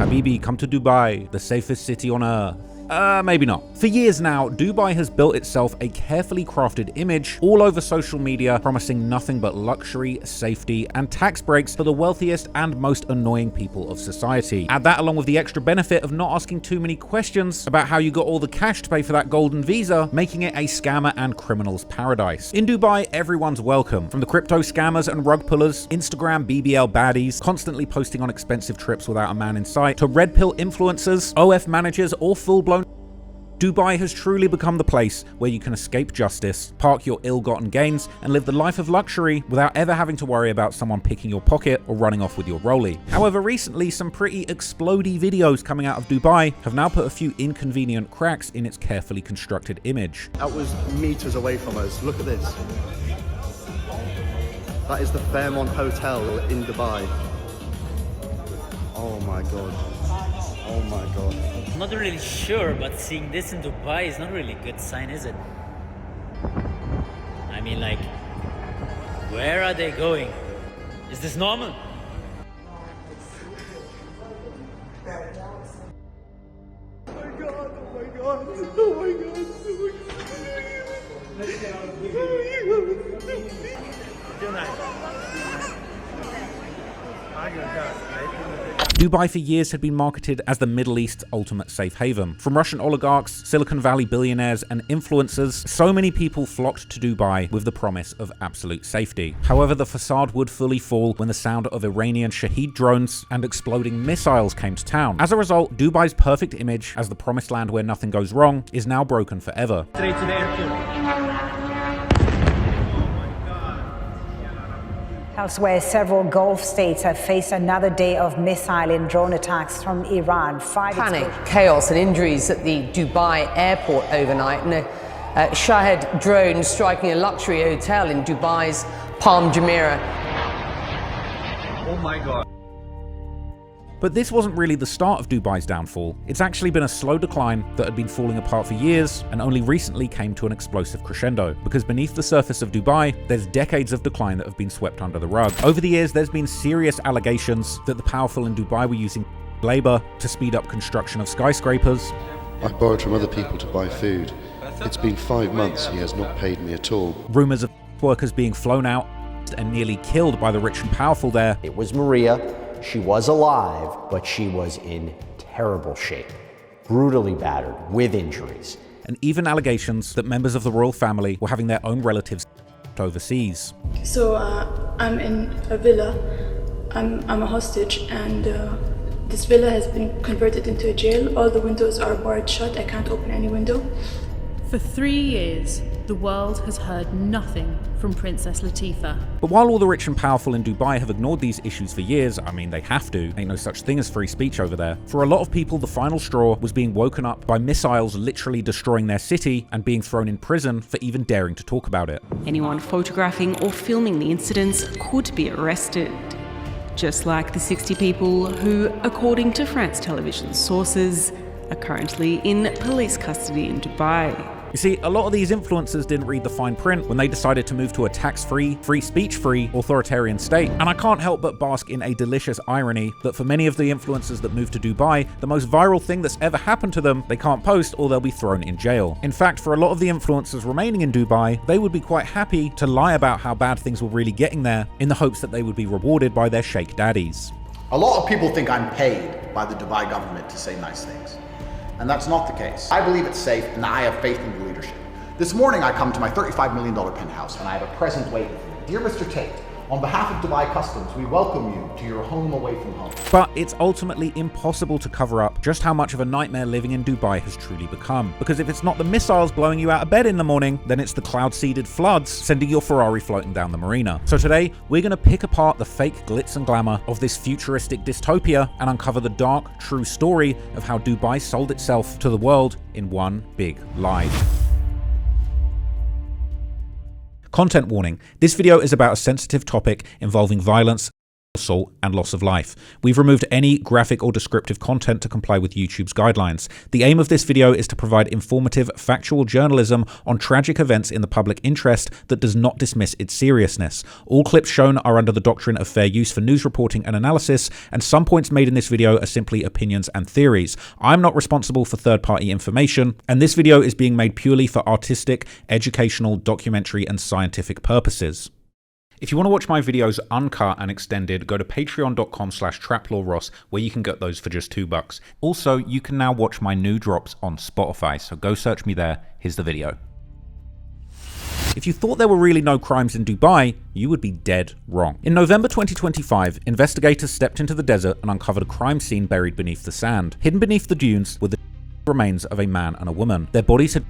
Habibi, come to Dubai, the safest city on earth. Maybe not. For years now, Dubai has built itself a carefully crafted image all over social media, promising nothing but luxury, safety, and tax breaks for the wealthiest and most annoying people of society. Add that along with the extra benefit of not asking too many questions about how you got all the cash to pay for that golden visa, making it a scammer and criminal's paradise. In Dubai, everyone's welcome. From the crypto scammers and rug pullers, Instagram BBL baddies, constantly posting on expensive trips without a man in sight, to red pill influencers, OF managers, or full-blown Dubai has truly become the place where you can escape justice, park your ill-gotten gains, and live the life of luxury without ever having to worry about someone picking your pocket or running off with your rollie. However, recently, some pretty explodey videos coming out of Dubai have now put a few inconvenient cracks in its carefully constructed image. That was meters away from us. Look at this. That is the Fairmont Hotel in Dubai. Oh my god. Oh my god. I'm not really sure, but seeing this in Dubai is not really a good sign, is it? I mean, like, where are they going? Is this normal? Oh my god, oh my god, oh my god, oh my god. Dubai for years had been marketed as the Middle East's ultimate safe haven. From Russian oligarchs, Silicon Valley billionaires, and influencers, so many people flocked to Dubai with the promise of absolute safety. However, the facade would fully fall when the sound of Iranian Shahed drones and exploding missiles came to town. As a result, Dubai's perfect image as the promised land where nothing goes wrong is now broken forever. Straight to the airport. Elsewhere, several Gulf states have faced another day of missile and drone attacks from Iran. Panic, chaos and injuries at the Dubai airport overnight, and a Shahed drone striking a luxury hotel in Dubai's Palm Jumeirah. Oh my god. But this wasn't really the start of Dubai's downfall. It's actually been a slow decline that had been falling apart for years and only recently came to an explosive crescendo. Because beneath the surface of Dubai, there's decades of decline that have been swept under the rug. Over the years, there's been serious allegations that the powerful in Dubai were using labor to speed up construction of skyscrapers. I borrowed from other people to buy food. It's been 5 months, he has not paid me at all. Rumors of workers being flown out and nearly killed by the rich and powerful there. It was Maria. She was alive, but she was in terrible shape, brutally battered, with injuries. And even allegations that members of the royal family were having their own relatives overseas. So I'm in a villa, I'm a hostage, and this villa has been converted into a jail. All the windows are barred shut, I can't open any window. For 3 years, the world has heard nothing from Princess Latifah. But while all the rich and powerful in Dubai have ignored these issues for years, I mean, they have to, ain't no such thing as free speech over there. For a lot of people, the final straw was being woken up by missiles literally destroying their city and being thrown in prison for even daring to talk about it. Anyone photographing or filming the incidents could be arrested. Just like the 60 people who, according to France television sources, are currently in police custody in Dubai. You see, a lot of these influencers didn't read the fine print when they decided to move to a tax-free, free speech-free, authoritarian state. And I can't help but bask in a delicious irony that for many of the influencers that moved to Dubai, the most viral thing that's ever happened to them, they can't post or they'll be thrown in jail. In fact, for a lot of the influencers remaining in Dubai, they would be quite happy to lie about how bad things were really getting there in the hopes that they would be rewarded by their sheikh daddies. A lot of people think I'm paid by the Dubai government to say nice things. And that's not the case. I believe it's safe and I have faith in the leadership. This morning I come to my $35 million penthouse and I have a present waiting for me. Dear Mr. Tate, on behalf of Dubai Customs, we welcome you to your home away from home. But it's ultimately impossible to cover up just how much of a nightmare living in Dubai has truly become. Because if it's not the missiles blowing you out of bed in the morning, then it's the cloud-seeded floods sending your Ferrari floating down the marina. So today, we're going to pick apart the fake glitz and glamour of this futuristic dystopia and uncover the dark, true story of how Dubai sold itself to the world in one big lie. Content warning. This video is about a sensitive topic involving violence assault and loss of life. We've removed any graphic or descriptive content to comply with YouTube's guidelines. The aim of this video is to provide informative, factual journalism on tragic events in the public interest that does not dismiss its seriousness. All clips shown are under the doctrine of fair use for news reporting and analysis, and some points made in this video are simply opinions and theories. I'm not responsible for third-party information, and this video is being made purely for artistic, educational, documentary, and scientific purposes. If you want to watch my videos uncut and extended, go to patreon.com/traplawross, where you can get those for just $2. Also, you can now watch my new drops on Spotify, so go search me there. Here's the video. If you thought there were really no crimes in Dubai, you would be dead wrong. In November 2025, investigators stepped into the desert and uncovered a crime scene buried beneath the sand. Hidden beneath the dunes were the remains of a man and a woman. Their bodies had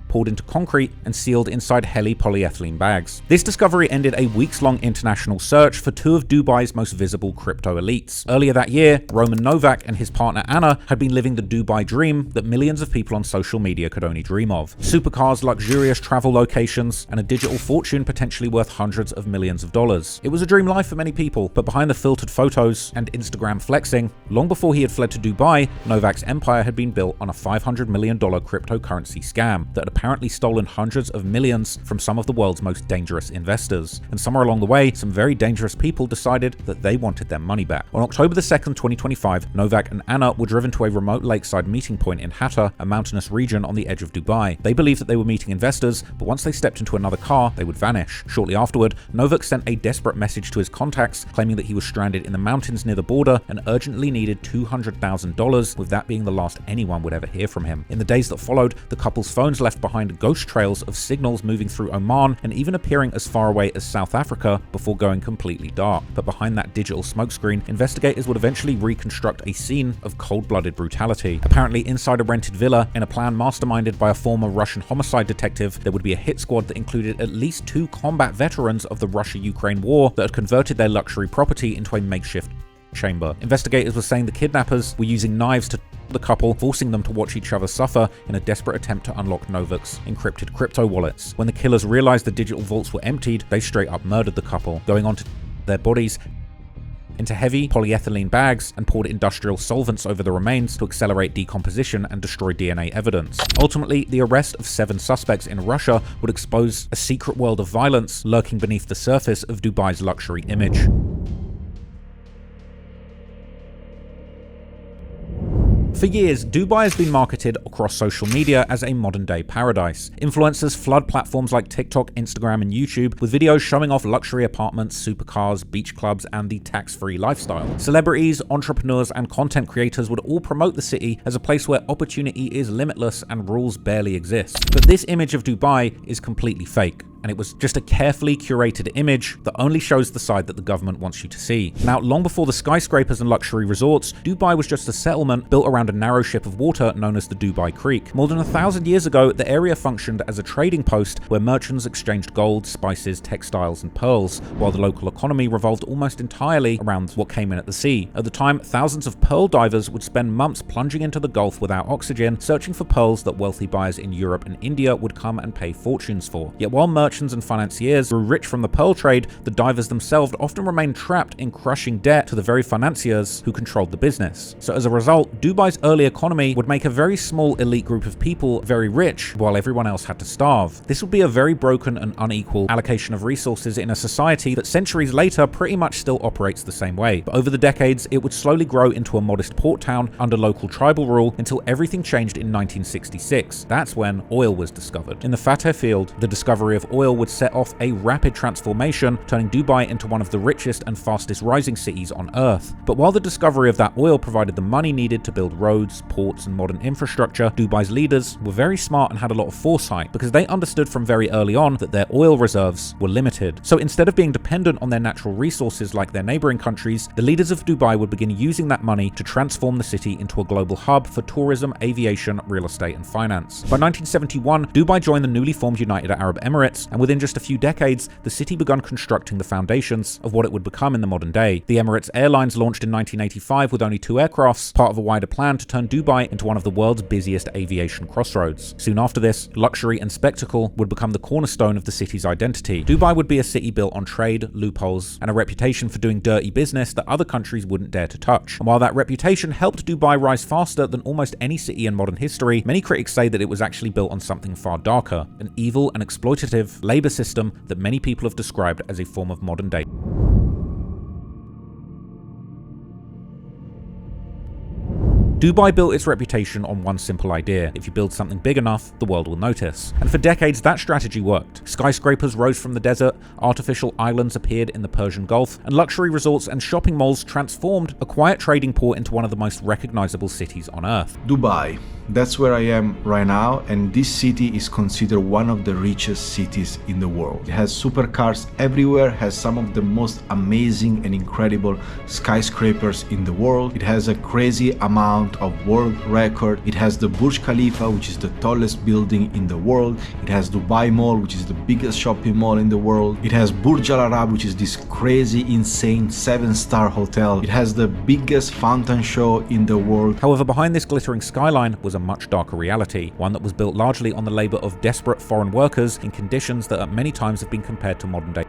poured into concrete and sealed inside heli polyethylene bags. This discovery ended a weeks-long international search for two of Dubai's most visible crypto elites. Earlier that year, Roman Novak and his partner Anna had been living the Dubai dream that millions of people on social media could only dream of. Supercars, luxurious travel locations, and a digital fortune potentially worth hundreds of millions of dollars. It was a dream life for many people, but behind the filtered photos and Instagram flexing, long before he had fled to Dubai, Novak's empire had been built on a $500 million cryptocurrency scam that had apparently stolen hundreds of millions from some of the world's most dangerous investors. And somewhere along the way, some very dangerous people decided that they wanted their money back. On October the 2nd, 2025, Novak and Anna were driven to a remote lakeside meeting point in Hatta, a mountainous region on the edge of Dubai. They believed that they were meeting investors, but once they stepped into another car, they would vanish. Shortly afterward, Novak sent a desperate message to his contacts, claiming that he was stranded in the mountains near the border and urgently needed $200,000, with that being the last anyone would ever hear from him. In the days that followed, the couple's phones left behind ghost trails of signals moving through Oman and even appearing as far away as South Africa before going completely dark. But behind that digital smokescreen, investigators would eventually reconstruct a scene of cold-blooded brutality. Apparently, inside a rented villa, in a plan masterminded by a former Russian homicide detective, there would be a hit squad that included at least 2 combat veterans of the Russia-Ukraine war that had converted their luxury property into a makeshift chamber. Investigators were saying the kidnappers were using knives to the couple, forcing them to watch each other suffer in a desperate attempt to unlock Novak's encrypted crypto wallets. When the killers realized the digital vaults were emptied, they straight up murdered the couple, going on to their bodies into heavy polyethylene bags and poured industrial solvents over the remains to accelerate decomposition and destroy DNA evidence. Ultimately, the arrest of 7 suspects in Russia would expose a secret world of violence lurking beneath the surface of Dubai's luxury image. For years, Dubai has been marketed across social media as a modern-day paradise. Influencers flood platforms like TikTok, Instagram, and YouTube with videos showing off luxury apartments, supercars, beach clubs, and the tax-free lifestyle. Celebrities, entrepreneurs, and content creators would all promote the city as a place where opportunity is limitless and rules barely exist. But this image of Dubai is completely fake, and it was just a carefully curated image that only shows the side that the government wants you to see. Now, long before the skyscrapers and luxury resorts, Dubai was just a settlement built around a narrow strip of water known as the Dubai Creek. More than 1,000 years ago, the area functioned as a trading post where merchants exchanged gold, spices, textiles, and pearls, while the local economy revolved almost entirely around what came in at the sea. At the time, thousands of pearl divers would spend months plunging into the Gulf without oxygen, searching for pearls that wealthy buyers in Europe and India would come and pay fortunes for. Yet while merchants and financiers grew rich from the pearl trade, the divers themselves often remained trapped in crushing debt to the very financiers who controlled the business. So as a result, Dubai's early economy would make a very small elite group of people very rich while everyone else had to starve. This would be a very broken and unequal allocation of resources in a society that centuries later pretty much still operates the same way. But over the decades, it would slowly grow into a modest port town under local tribal rule until everything changed in 1966. That's when oil was discovered. In the Fateh field, the discovery of oil would set off a rapid transformation, turning Dubai into one of the richest and fastest rising cities on Earth. But while the discovery of that oil provided the money needed to build roads, ports, and modern infrastructure, Dubai's leaders were very smart and had a lot of foresight because they understood from very early on that their oil reserves were limited. So instead of being dependent on their natural resources like their neighboring countries, the leaders of Dubai would begin using that money to transform the city into a global hub for tourism, aviation, real estate, and finance. By 1971, Dubai joined the newly formed United Arab Emirates, and within just a few decades, the city began constructing the foundations of what it would become in the modern day. The Emirates Airlines launched in 1985 with only 2 aircrafts, part of a wider plan to turn Dubai into one of the world's busiest aviation crossroads. Soon after this, luxury and spectacle would become the cornerstone of the city's identity. Dubai would be a city built on trade, loopholes, and a reputation for doing dirty business that other countries wouldn't dare to touch. And while that reputation helped Dubai rise faster than almost any city in modern history, many critics say that it was actually built on something far darker, an evil and exploitative labor system that many people have described as a form of modern day. Dubai built its reputation on one simple idea: if you build something big enough, the world will notice. And for decades, that strategy worked. Skyscrapers rose from the desert, artificial islands appeared in the Persian Gulf, and luxury resorts and shopping malls transformed a quiet trading port into one of the most recognizable cities on earth. Dubai. That's where I am right now, and this city is considered one of the richest cities in the world. It has supercars everywhere, has some of the most amazing and incredible skyscrapers in the world. It has a crazy amount of world record. It has the Burj Khalifa, which is the tallest building in the world. It has Dubai Mall, which is the biggest shopping mall in the world. It has Burj Al Arab, which is this crazy, insane 7-star hotel. It has the biggest fountain show in the world. However, behind this glittering skyline was a much darker reality, one that was built largely on the labor of desperate foreign workers in conditions that at many times have been compared to modern day.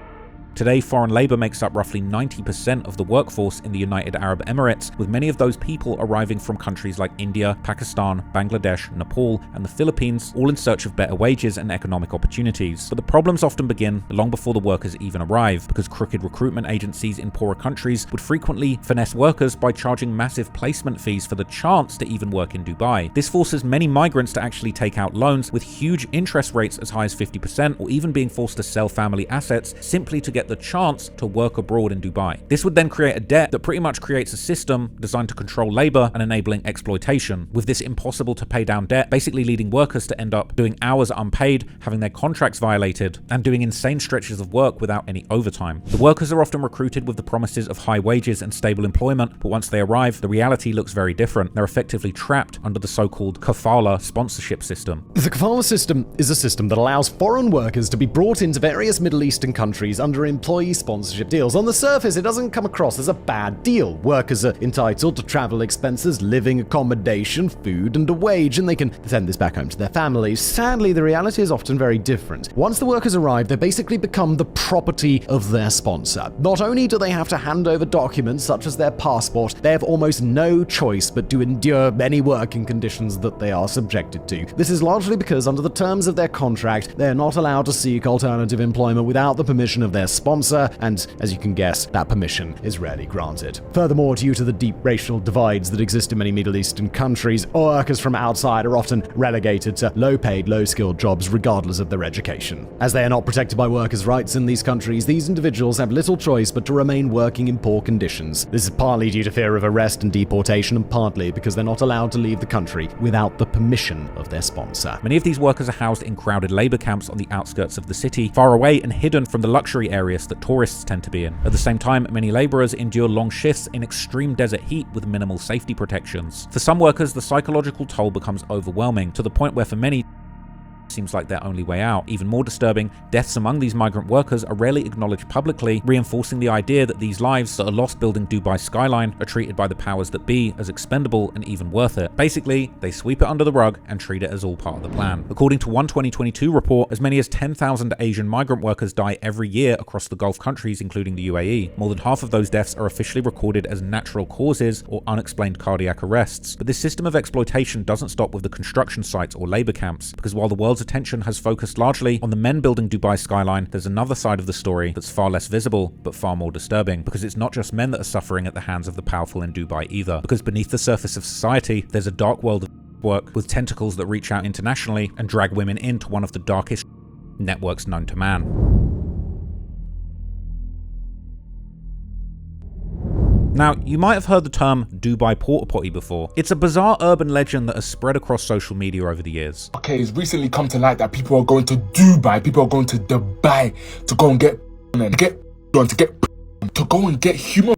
Today, foreign labor makes up roughly 90% of the workforce in the United Arab Emirates, with many of those people arriving from countries like India, Pakistan, Bangladesh, Nepal, and the Philippines, all in search of better wages and economic opportunities. But the problems often begin long before the workers even arrive, because crooked recruitment agencies in poorer countries would frequently finesse workers by charging massive placement fees for the chance to even work in Dubai. This forces many migrants to actually take out loans with huge interest rates as high as 50%, or even being forced to sell family assets simply to get the chance to work abroad in Dubai. This would then create a debt that pretty much creates a system designed to control labor and enabling exploitation, with this impossible to pay down debt basically leading workers to end up doing hours unpaid, having their contracts violated, and doing insane stretches of work without any overtime. The workers are often recruited with the promises of high wages and stable employment, but once they arrive, the reality looks very different. They're effectively trapped under the so-called kafala sponsorship system. The kafala system is a system that allows foreign workers to be brought into various Middle Eastern countries under employee sponsorship deals. On the surface, it doesn't come across as a bad deal. Workers are entitled to travel expenses, living accommodation, food, and a wage, and they can send this back home to their families. Sadly, the reality is often very different. Once the workers arrive, they basically become the property of their sponsor. Not only do they have to hand over documents such as their passport, they have almost no choice but to endure any working conditions that they are subjected to. This is largely because under the terms of their contract, they are not allowed to seek alternative employment without the permission of their sponsor, and as you can guess, that permission is rarely granted. Furthermore, due to the deep racial divides that exist in many Middle Eastern countries, workers from outside are often relegated to low-paid, low-skilled jobs regardless of their education. As they are not protected by workers' rights in these countries, these individuals have little choice but to remain working in poor conditions. This is partly due to fear of arrest and deportation, and partly because they're not allowed to leave the country without the permission of their sponsor. Many of these workers are housed in crowded labor camps on the outskirts of the city, far away and hidden from the luxury areas that tourists tend to be in. At the same time, many laborers endure long shifts in extreme desert heat with minimal safety protections. For some workers, the psychological toll becomes overwhelming, to the point where for many, seems like their only way out. Even more disturbing, deaths among these migrant workers are rarely acknowledged publicly, reinforcing the idea that these lives that are lost building Dubai's skyline are treated by the powers that be as expendable and even worth it. Basically, they sweep it under the rug and treat it as all part of the plan. According to one 2022 report, as many as 10,000 Asian migrant workers die every year across the Gulf countries, including the UAE. More than half of those deaths are officially recorded as natural causes or unexplained cardiac arrests. But this system of exploitation doesn't stop with the construction sites or labor camps, because while the world's attention has focused largely on the men building Dubai's skyline, there's another side of the story that's far less visible, but far more disturbing, because it's not just men that are suffering at the hands of the powerful in Dubai either. Because beneath the surface of society, there's a dark world of work with tentacles that reach out internationally and drag women into one of the darkest networks known to man. Now, you might have heard the term Dubai Porta Potty before. It's a bizarre urban legend that has spread across social media over the years. Okay, it's recently come to light that people are going to Dubai, people are going to Dubai to go and get human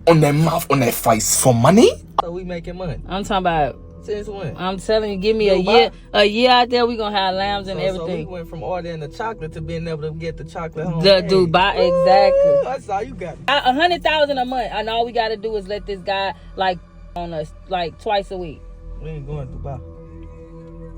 on their mouth, on their face for money. So we making money. I'm talking about Since when? I'm telling you, give me a year out there, we gonna have lambs and everything. So we went from ordering the chocolate to being able to get the chocolate home. The Dubai, exactly. That's all you got. 100,000 a month, and all we gotta do is let this guy like on us like twice a week. We ain't going to Dubai.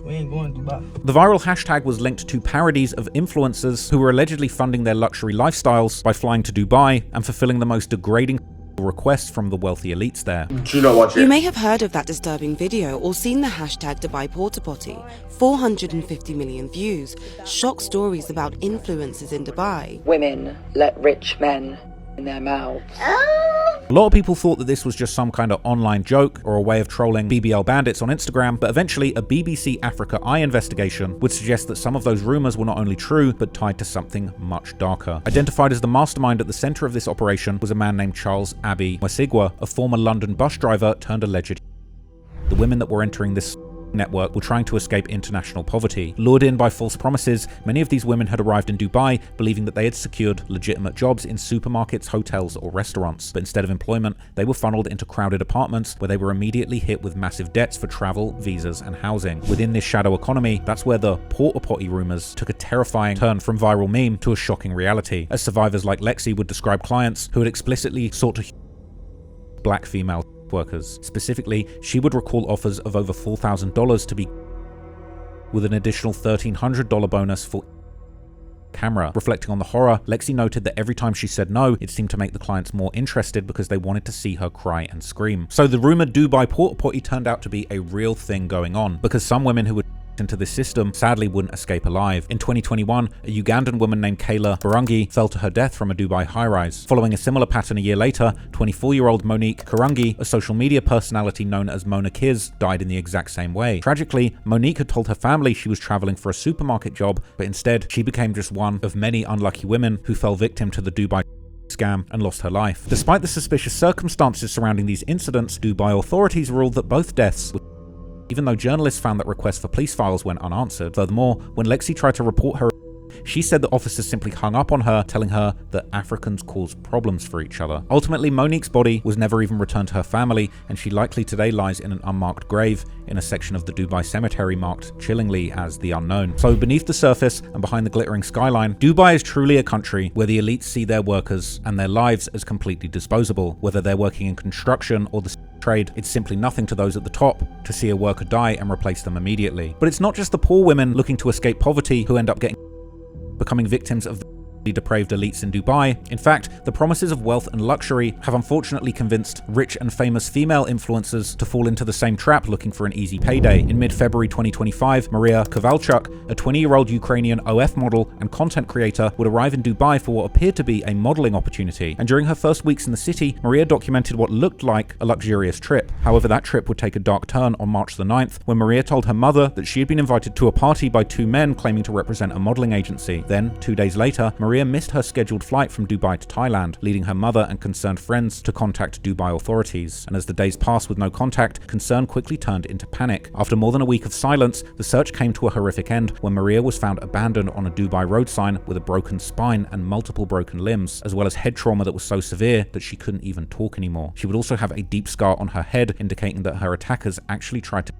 We ain't going to Dubai. The viral hashtag was linked to parodies of influencers who were allegedly funding their luxury lifestyles by flying to Dubai and fulfilling the most degrading requests from the wealthy elites there. Do you know what? You may have heard of that disturbing video or seen the hashtag Dubai Porta Potty. 450 million views. Shock stories about influencers in Dubai. Women let rich men in their mouths. A lot of people thought that this was just some kind of online joke or a way of trolling BBL bandits on Instagram, but eventually a BBC Africa Eye investigation would suggest that some of those rumors were not only true, but tied to something much darker. Identified as the mastermind at the center of this operation was a man named Charles Abbey Mwesigwa, a former London bus driver turned alleged. The women that were entering this network were trying to escape international poverty. Lured in by false promises, many of these women had arrived in Dubai believing that they had secured legitimate jobs in supermarkets, hotels, or restaurants. But instead of employment, they were funneled into crowded apartments where they were immediately hit with massive debts for travel, visas, and housing. Within this shadow economy, that's where the Porta Potty rumors took a terrifying turn from viral meme to a shocking reality, as survivors like Lexi would describe clients who had explicitly sought to black female workers. Specifically, she would recall offers of over $4,000 to be with an additional $1,300 bonus for camera. Reflecting on the horror, Lexi noted that every time she said no, it seemed to make the clients more interested because they wanted to see her cry and scream. So the rumored Dubai Porta Potty turned out to be a real thing going on, because some women who would into this system sadly wouldn't escape alive. In 2021, a Ugandan woman named Kayla Karungi fell to her death from a Dubai high-rise. Following a similar pattern a year later, 24-year-old Monique Karungi, a social media personality known as Mona Kiz, died in the exact same way. Tragically, Monique had told her family she was traveling for a supermarket job, but instead, she became just one of many unlucky women who fell victim to the Dubai scam and lost her life. Despite the suspicious circumstances surrounding these incidents, Dubai authorities ruled that both deaths were even though journalists found that requests for police files went unanswered. Furthermore, when Lexi tried to report her, she said that officers simply hung up on her, telling her that Africans cause problems for each other. Ultimately, Monique's body was never even returned to her family, and she likely today lies in an unmarked grave in a section of the Dubai cemetery marked chillingly as the unknown. So beneath the surface and behind the glittering skyline, Dubai is truly a country where the elites see their workers and their lives as completely disposable. Whether they're working in construction or the trade, it's simply nothing to those at the top to see a worker die and replace them immediately. But it's not just the poor women looking to escape poverty who end up becoming victims of the depraved elites in Dubai. In fact, the promises of wealth and luxury have unfortunately convinced rich and famous female influencers to fall into the same trap looking for an easy payday. In mid-February 2025, Maria Kovalchuk, a 20-year-old Ukrainian OF model and content creator, would arrive in Dubai for what appeared to be a modeling opportunity. And during her first weeks in the city, Maria documented what looked like a luxurious trip. However, that trip would take a dark turn on March the 9th, when Maria told her mother that she had been invited to a party by two men claiming to represent a modeling agency. Then, 2 days later, Maria missed her scheduled flight from Dubai to Thailand, leading her mother and concerned friends to contact Dubai authorities. And as the days passed with no contact, concern quickly turned into panic. After more than a week of silence, the search came to a horrific end when Maria was found abandoned on a Dubai road sign with a broken spine and multiple broken limbs, as well as head trauma that was so severe that she couldn't even talk anymore. She would also have a deep scar on her head, indicating that her attackers actually tried to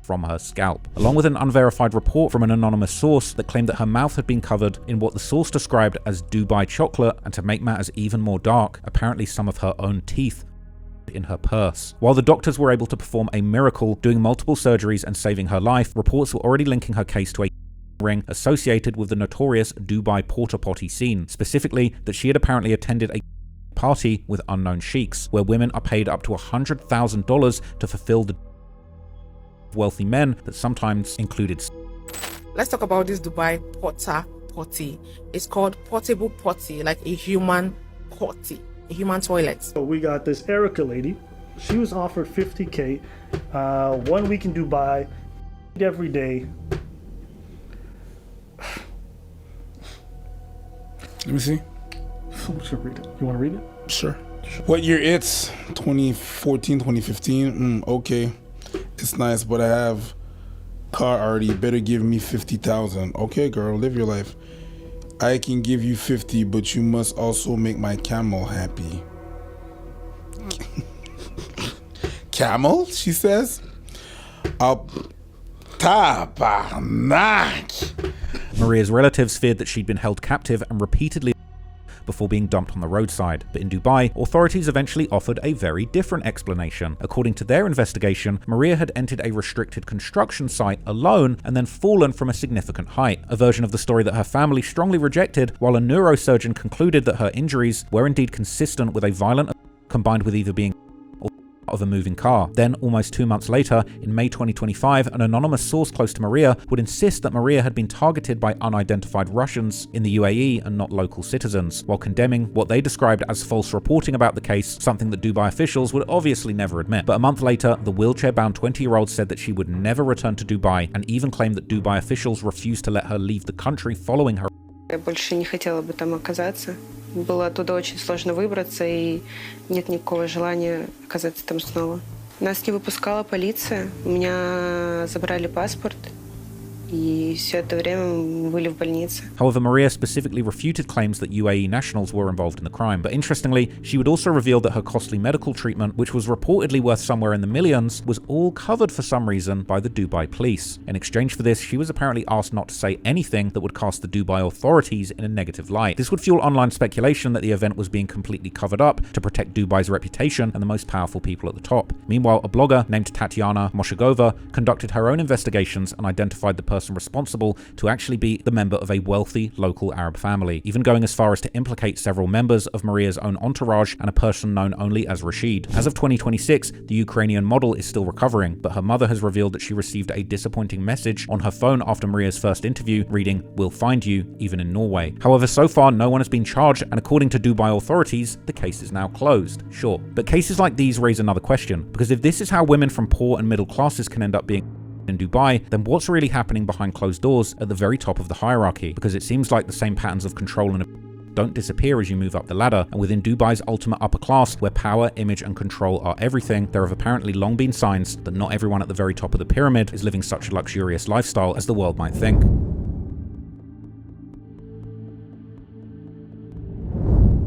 from her scalp, along with an unverified report from an anonymous source that claimed that her mouth had been covered in what the source described as Dubai chocolate, and to make matters even more dark, apparently some of her own teeth in her purse. While the doctors were able to perform a miracle, doing multiple surgeries and saving her life, reports were already linking her case to a ring associated with the notorious Dubai Porta Potty scene, specifically that she had apparently attended a party with unknown sheiks, where women are paid up to $100,000 to fulfill the wealthy men that sometimes included. Let's talk about this Dubai Porta Potty. It's called portable potty, like a human potty, a human toilet. So we got this Erica lady. She was offered $50K, 1 week in Dubai, every day. Let me see. Read it. You want to read it? Sure. What year it's? 2014, 2015? Okay. It's nice, but I have car already. Better give me 50,000. Okay, girl, live your life. I can give you 50, but you must also make my camel happy. Camel, she says. Maria's relatives feared that she'd been held captive and repeatedly before being dumped on the roadside. But in Dubai, authorities eventually offered a very different explanation. According to their investigation, Maria had entered a restricted construction site alone and then fallen from a significant height, a version of the story that her family strongly rejected, while a neurosurgeon concluded that her injuries were indeed consistent with a violent combined with either being of a moving car. Then, almost 2 months later, in May 2025, an anonymous source close to Maria would insist that Maria had been targeted by unidentified Russians in the UAE and not local citizens, while condemning what they described as false reporting about the case, something that Dubai officials would obviously never admit. But a month later, the wheelchair-bound 20-year-old said that she would never return to Dubai, and even claimed that Dubai officials refused to let her leave the country following her. Я больше не хотела бы там оказаться. Было оттуда очень сложно выбраться, и нет никакого желания оказаться там снова. Нас не выпускала полиция, у меня забрали паспорт, и все это время мы были в больнице. However, Maria specifically refuted claims that UAE nationals were involved in the crime. But interestingly, she would also reveal that her costly medical treatment, which was reportedly worth somewhere in the millions, was all covered for some reason by the Dubai police. In exchange for this, she was apparently asked not to say anything that would cast the Dubai authorities in a negative light. This would fuel online speculation that the event was being completely covered up to protect Dubai's reputation and the most powerful people at the top. Meanwhile, a blogger named Tatiana Moshagova conducted her own investigations and identified the person responsible to actually be the member of a wealthy local Arab family, even going as far as to implicate several members of Maria's own entourage and a person known only as Rashid. As of 2026, the Ukrainian model is still recovering, but her mother has revealed that she received a disappointing message on her phone after Maria's first interview, reading, "We'll find you, even in Norway." However, so far no one has been charged, and according to Dubai authorities, the case is now closed. Sure, but cases like these raise another question, because if this is how women from poor and middle classes can end up being in Dubai, then what's really happening behind closed doors at the very top of the hierarchy? Because it seems like the same patterns of control and don't disappear as you move up the ladder, and within Dubai's ultimate upper class, where power, image and control are everything, there have apparently long been signs that not everyone at the very top of the pyramid is living such a luxurious lifestyle as the world might think.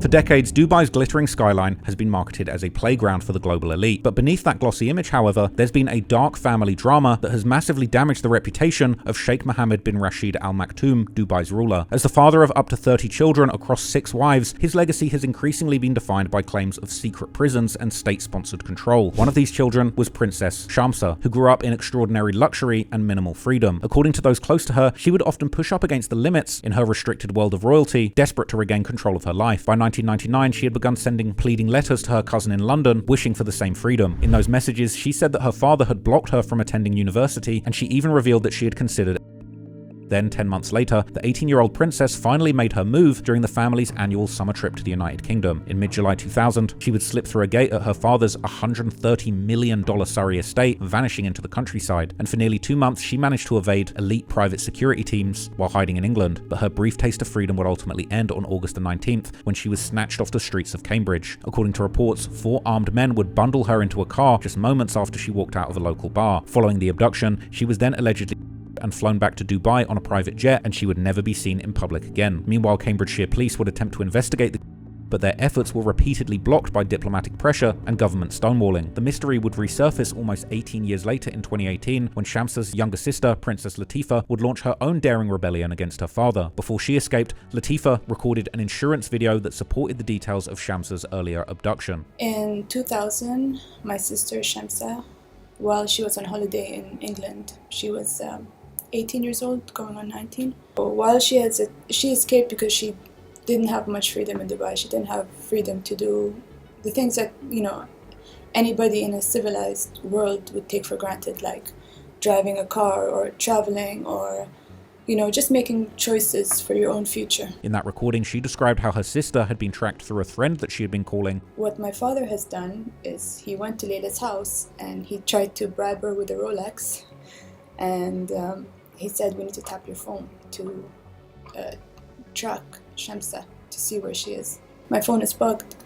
For decades, Dubai's glittering skyline has been marketed as a playground for the global elite. But beneath that glossy image, however, there's been a dark family drama that has massively damaged the reputation of Sheikh Mohammed bin Rashid Al Maktoum, Dubai's ruler. As the father of up to 30 children across 6 wives, his legacy has increasingly been defined by claims of secret prisons and state-sponsored control. One of these children was Princess Shamsa, who grew up in extraordinary luxury and minimal freedom. According to those close to her, she would often push up against the limits in her restricted world of royalty, desperate to regain control of her life. By 1999, she had begun sending pleading letters to her cousin in London, wishing for the same freedom. In those messages, she said that her father had blocked her from attending university, and she even revealed that she had considered. Then, 10 months later, the 18-year-old princess finally made her move during the family's annual summer trip to the United Kingdom. In mid-July 2000, she would slip through a gate at her father's $130 million Surrey estate, vanishing into the countryside. And for nearly 2 months, she managed to evade elite private security teams while hiding in England. But her brief taste of freedom would ultimately end on August the 19th, when she was snatched off the streets of Cambridge. According to reports, 4 armed men would bundle her into a car just moments after she walked out of a local bar. Following the abduction, she was then allegedly and flown back to Dubai on a private jet, and she would never be seen in public again. Meanwhile, Cambridgeshire police would attempt to investigate but their efforts were repeatedly blocked by diplomatic pressure and government stonewalling. The mystery would resurface almost 18 years later in 2018, when Shamsa's younger sister, Princess Latifa, would launch her own daring rebellion against her father. Before she escaped, Latifa recorded an insurance video that supported the details of Shamsa's earlier abduction. In 2000, my sister Shamsa, while she was on holiday in England, she was 18 years old, going on 19. While she escaped because she didn't have much freedom in Dubai. She didn't have freedom to do the things that, anybody in a civilized world would take for granted, like driving a car or traveling or, just making choices for your own future. In that recording, she described how her sister had been tracked through a friend that she had been calling. What my father has done is he went to Layla's house and he tried to bribe her with a Rolex, and he said, we need to tap your phone to track Shamsa to see where she is. My phone is bugged.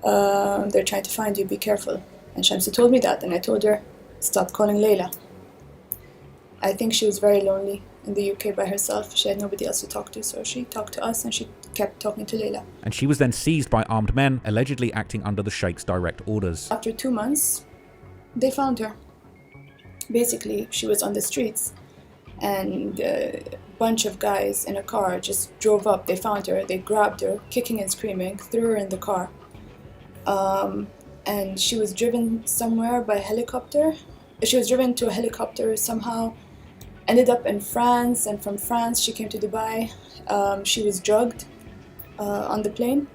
They're trying to find you, be careful. And Shamsa told me that, and I told her, stop calling Layla. I think she was very lonely in the UK by herself. She had nobody else to talk to, so she talked to us and she kept talking to Layla. And she was then seized by armed men, allegedly acting under the Sheikh's direct orders. After 2 months, they found her. basically she was on the streets, and a bunch of guys in a car just drove up. They found her, they grabbed her, kicking and screaming, threw her in the car. And she was driven somewhere by helicopter. She was driven to a helicopter somehow, ended up in France, and from France she came to Dubai. She was drugged on the plane.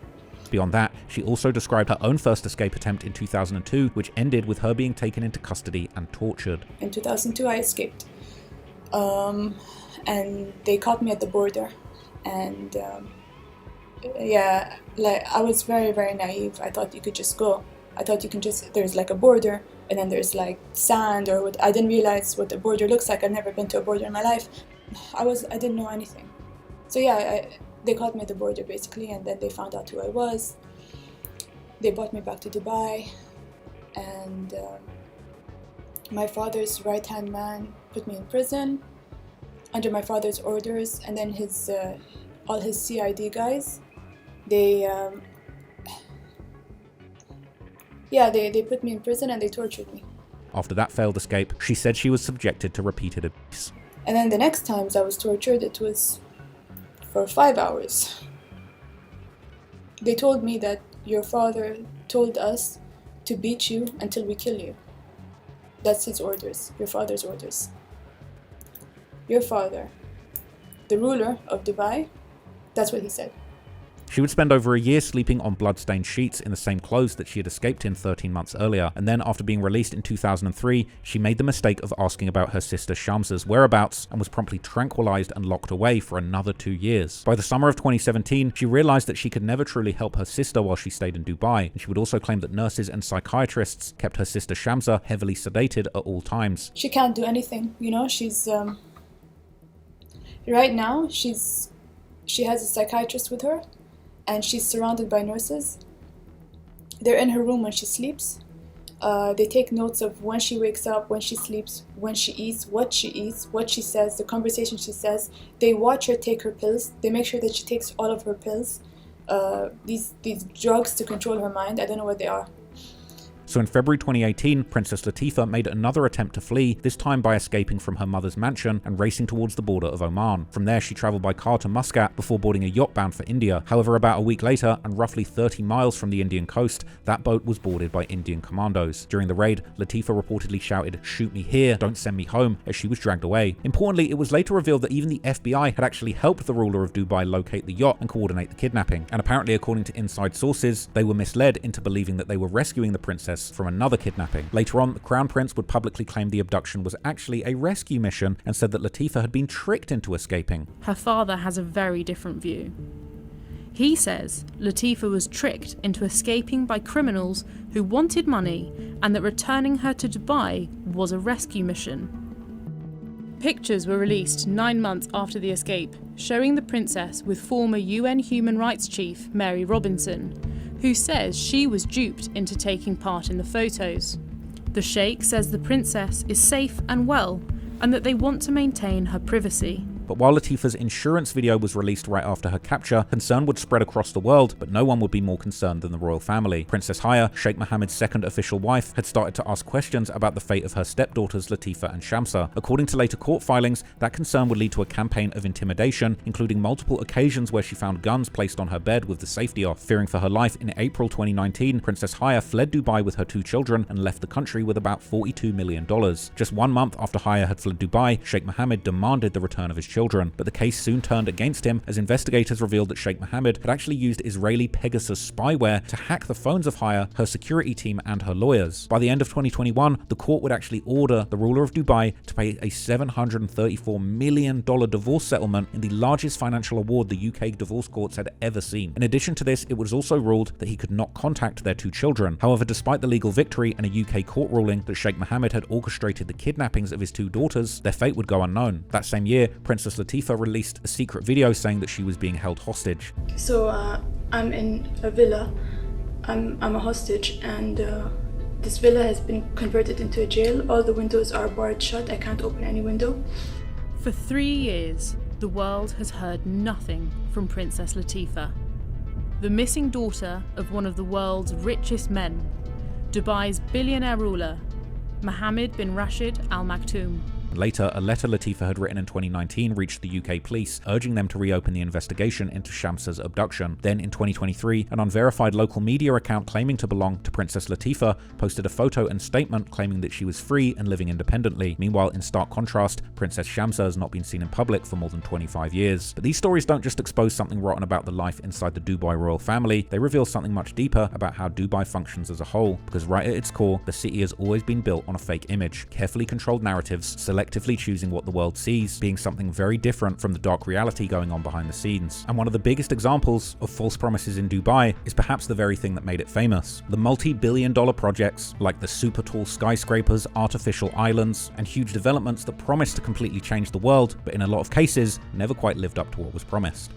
Beyond that, she also described her own first escape attempt in 2002, which ended with her being taken into custody and tortured. In 2002 I escaped. And they caught me at the border. And yeah, like I was very, very naive. I thought you could just go. I thought you can just, there's like a border and then there's like sand or what. I didn't realize what the border looks like. I've never been to a border in my life. I didn't know anything. So yeah, they caught me at the border basically, and then they found out who I was. They brought me back to Dubai, and my father's right-hand man put me in prison under my father's orders, and then all his CID guys, they put me in prison and they tortured me. After that failed escape, she said she was subjected to repeated abuse. And then the next times I was tortured, it was for 5 hours. They told me that your father told us to beat you until we kill you. That's his orders, your father's orders. Your father, the ruler of Dubai, that's what he said. She would spend over a year sleeping on blood-stained sheets in the same clothes that she had escaped in 13 months earlier, and then after being released in 2003, she made the mistake of asking about her sister Shamsa's whereabouts and was promptly tranquilized and locked away for another 2 years. By the summer of 2017, she realized that she could never truly help her sister while she stayed in Dubai, and she would also claim that nurses and psychiatrists kept her sister Shamsa heavily sedated at all times. She can't do anything, you know, she's right now she has a psychiatrist with her, and she's surrounded by nurses. They're in her room when she sleeps. They take notes of when she wakes up, when she sleeps, when she eats, what she says, the conversation she says. They watch her take her pills. They make sure that she takes all of her pills. These drugs to control her mind. I don't know what they are. So in February 2018, Princess Latifah made another attempt to flee, this time by escaping from her mother's mansion and racing towards the border of Oman. From there, she traveled by car to Muscat before boarding a yacht bound for India. However, about a week later, and roughly 30 miles from the Indian coast, that boat was boarded by Indian commandos. During the raid, Latifah reportedly shouted, "Shoot me here, don't send me home," as she was dragged away. Importantly, it was later revealed that even the FBI had actually helped the ruler of Dubai locate the yacht and coordinate the kidnapping. And apparently, according to inside sources, they were misled into believing that they were rescuing the princess from another kidnapping. Later on, the Crown Prince would publicly claim the abduction was actually a rescue mission and said that Latifah had been tricked into escaping. Her father has a very different view. He says Latifah was tricked into escaping by criminals who wanted money, and that returning her to Dubai was a rescue mission. Pictures were released 9 months after the escape, showing the princess with former UN Human Rights Chief Mary Robinson, who says she was duped into taking part in the photos. The Sheikh says the princess is safe and well, and that they want to maintain her privacy. But while Latifah's insurance video was released right after her capture, concern would spread across the world, but no one would be more concerned than the royal family. Princess Haya, Sheikh Mohammed's second official wife, had started to ask questions about the fate of her stepdaughters Latifah and Shamsa. According to later court filings, that concern would lead to a campaign of intimidation, including multiple occasions where she found guns placed on her bed with the safety off. Fearing for her life, in April 2019, Princess Haya fled Dubai with her 2 children and left the country with about $42 million. Just 1 month after Haya had fled Dubai, Sheikh Mohammed demanded the return of his children, but the case soon turned against him as investigators revealed that Sheikh Mohammed had actually used Israeli Pegasus spyware to hack the phones of Haya, her security team, and her lawyers. By the end of 2021, the court would actually order the ruler of Dubai to pay a $734 million divorce settlement in the largest financial award the UK divorce courts had ever seen. In addition to this, it was also ruled that he could not contact their 2 children. However, despite the legal victory and a UK court ruling that Sheikh Mohammed had orchestrated the kidnappings of his 2 daughters, their fate would go unknown. That same year, Princess Latifah released a secret video saying that she was being held hostage. So I'm in a villa. I'm a hostage, and this villa has been converted into a jail. All the windows are barred shut. I can't open any window. For 3 years, the world has heard nothing from Princess Latifah, the missing daughter of one of the world's richest men, Dubai's billionaire ruler, Mohammed bin Rashid Al Maktoum. Later, a letter Latifa had written in 2019 reached the UK police, urging them to reopen the investigation into Shamsa's abduction. Then, in 2023, an unverified local media account claiming to belong to Princess Latifa posted a photo and statement claiming that she was free and living independently. Meanwhile, in stark contrast, Princess Shamsa has not been seen in public for more than 25 years. But these stories don't just expose something rotten about the life inside the Dubai royal family, they reveal something much deeper about how Dubai functions as a whole, because right at its core, the city has always been built on a fake image, carefully controlled narratives, selectively choosing what the world sees, being something very different from the dark reality going on behind the scenes. And one of the biggest examples of false promises in Dubai is perhaps the very thing that made it famous. The multi-billion-dollar projects like the super tall skyscrapers, artificial islands, and huge developments that promised to completely change the world, but in a lot of cases never quite lived up to what was promised.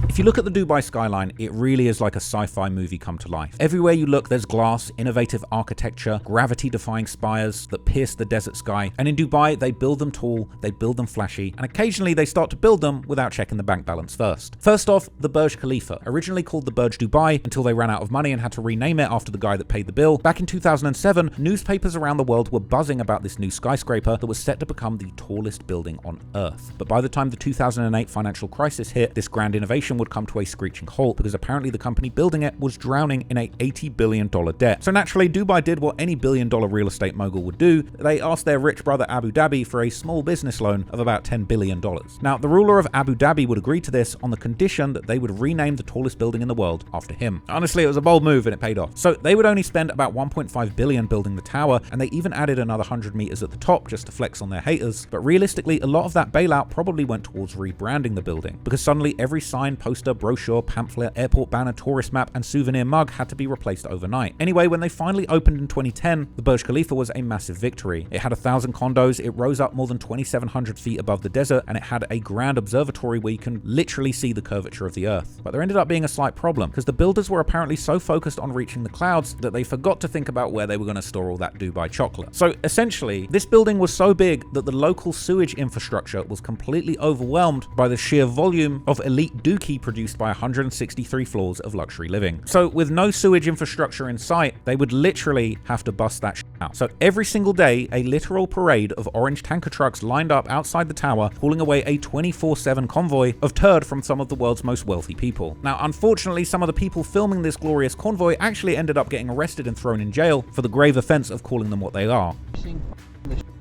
If you look at the Dubai skyline, it really is like a sci-fi movie come to life. Everywhere you look, there's glass, innovative architecture, gravity-defying spires that pierce the desert sky. And in Dubai, they build them tall, they build them flashy, and occasionally they start to build them without checking the bank balance first. First off, the Burj Khalifa, originally called the Burj Dubai until they ran out of money and had to rename it after the guy that paid the bill. Back in 2007, newspapers around the world were buzzing about this new skyscraper that was set to become the tallest building on Earth. But by the time the 2008 financial crisis hit, this grand innovation would come to a screeching halt because apparently the company building it was drowning in a $80 billion debt. So naturally, Dubai did what any billion-dollar real estate mogul would do. They asked their rich brother Abu Dhabi for a small business loan of about $10 billion. Now, the ruler of Abu Dhabi would agree to this on the condition that they would rename the tallest building in the world after him. Honestly, it was a bold move and it paid off. So they would only spend about $1.5 billion building the tower, and they even added another 100 meters at the top just to flex on their haters. But realistically, a lot of that bailout probably went towards rebranding the building, because suddenly every sign, poster, brochure, pamphlet, airport banner, tourist map, and souvenir mug had to be replaced overnight. Anyway, when they finally opened in 2010, the Burj Khalifa was a massive victory. It had 1,000 condos, it rose up more than 2,700 feet above the desert, and it had a grand observatory where you can literally see the curvature of the Earth. But there ended up being a slight problem, because the builders were apparently so focused on reaching the clouds that they forgot to think about where they were going to store all that Dubai chocolate. So essentially, this building was so big that the local sewage infrastructure was completely overwhelmed by the sheer volume of elite dookie produced by 163 floors of luxury living. So with no sewage infrastructure in sight, they would literally have to bust that shit out. So every single day, a literal parade of orange tanker trucks lined up outside the tower, hauling away a 24/7 convoy of turd from some of the world's most wealthy people. Now, unfortunately, some of the people filming this glorious convoy actually ended up getting arrested and thrown in jail for the grave offense of calling them what they are.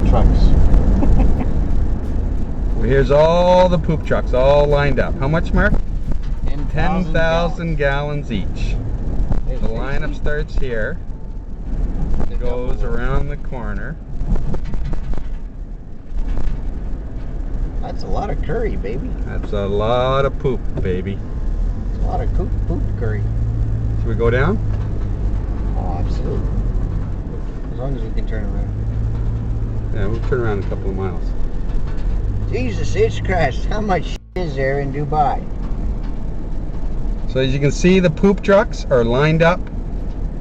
Trucks. Well, here's all the poop trucks all lined up. How much, Mark? 10,000 gallons each. The lineup starts here, goes around the corner. That's a lot of curry, baby. That's a lot of poop, baby. It's a lot of poop curry. Should we go down? Oh, absolutely. As long as we can turn around. Yeah, we'll turn around a couple of miles. Jesus H. Christ, how much is there in Dubai? So as you can see, the poop trucks are lined up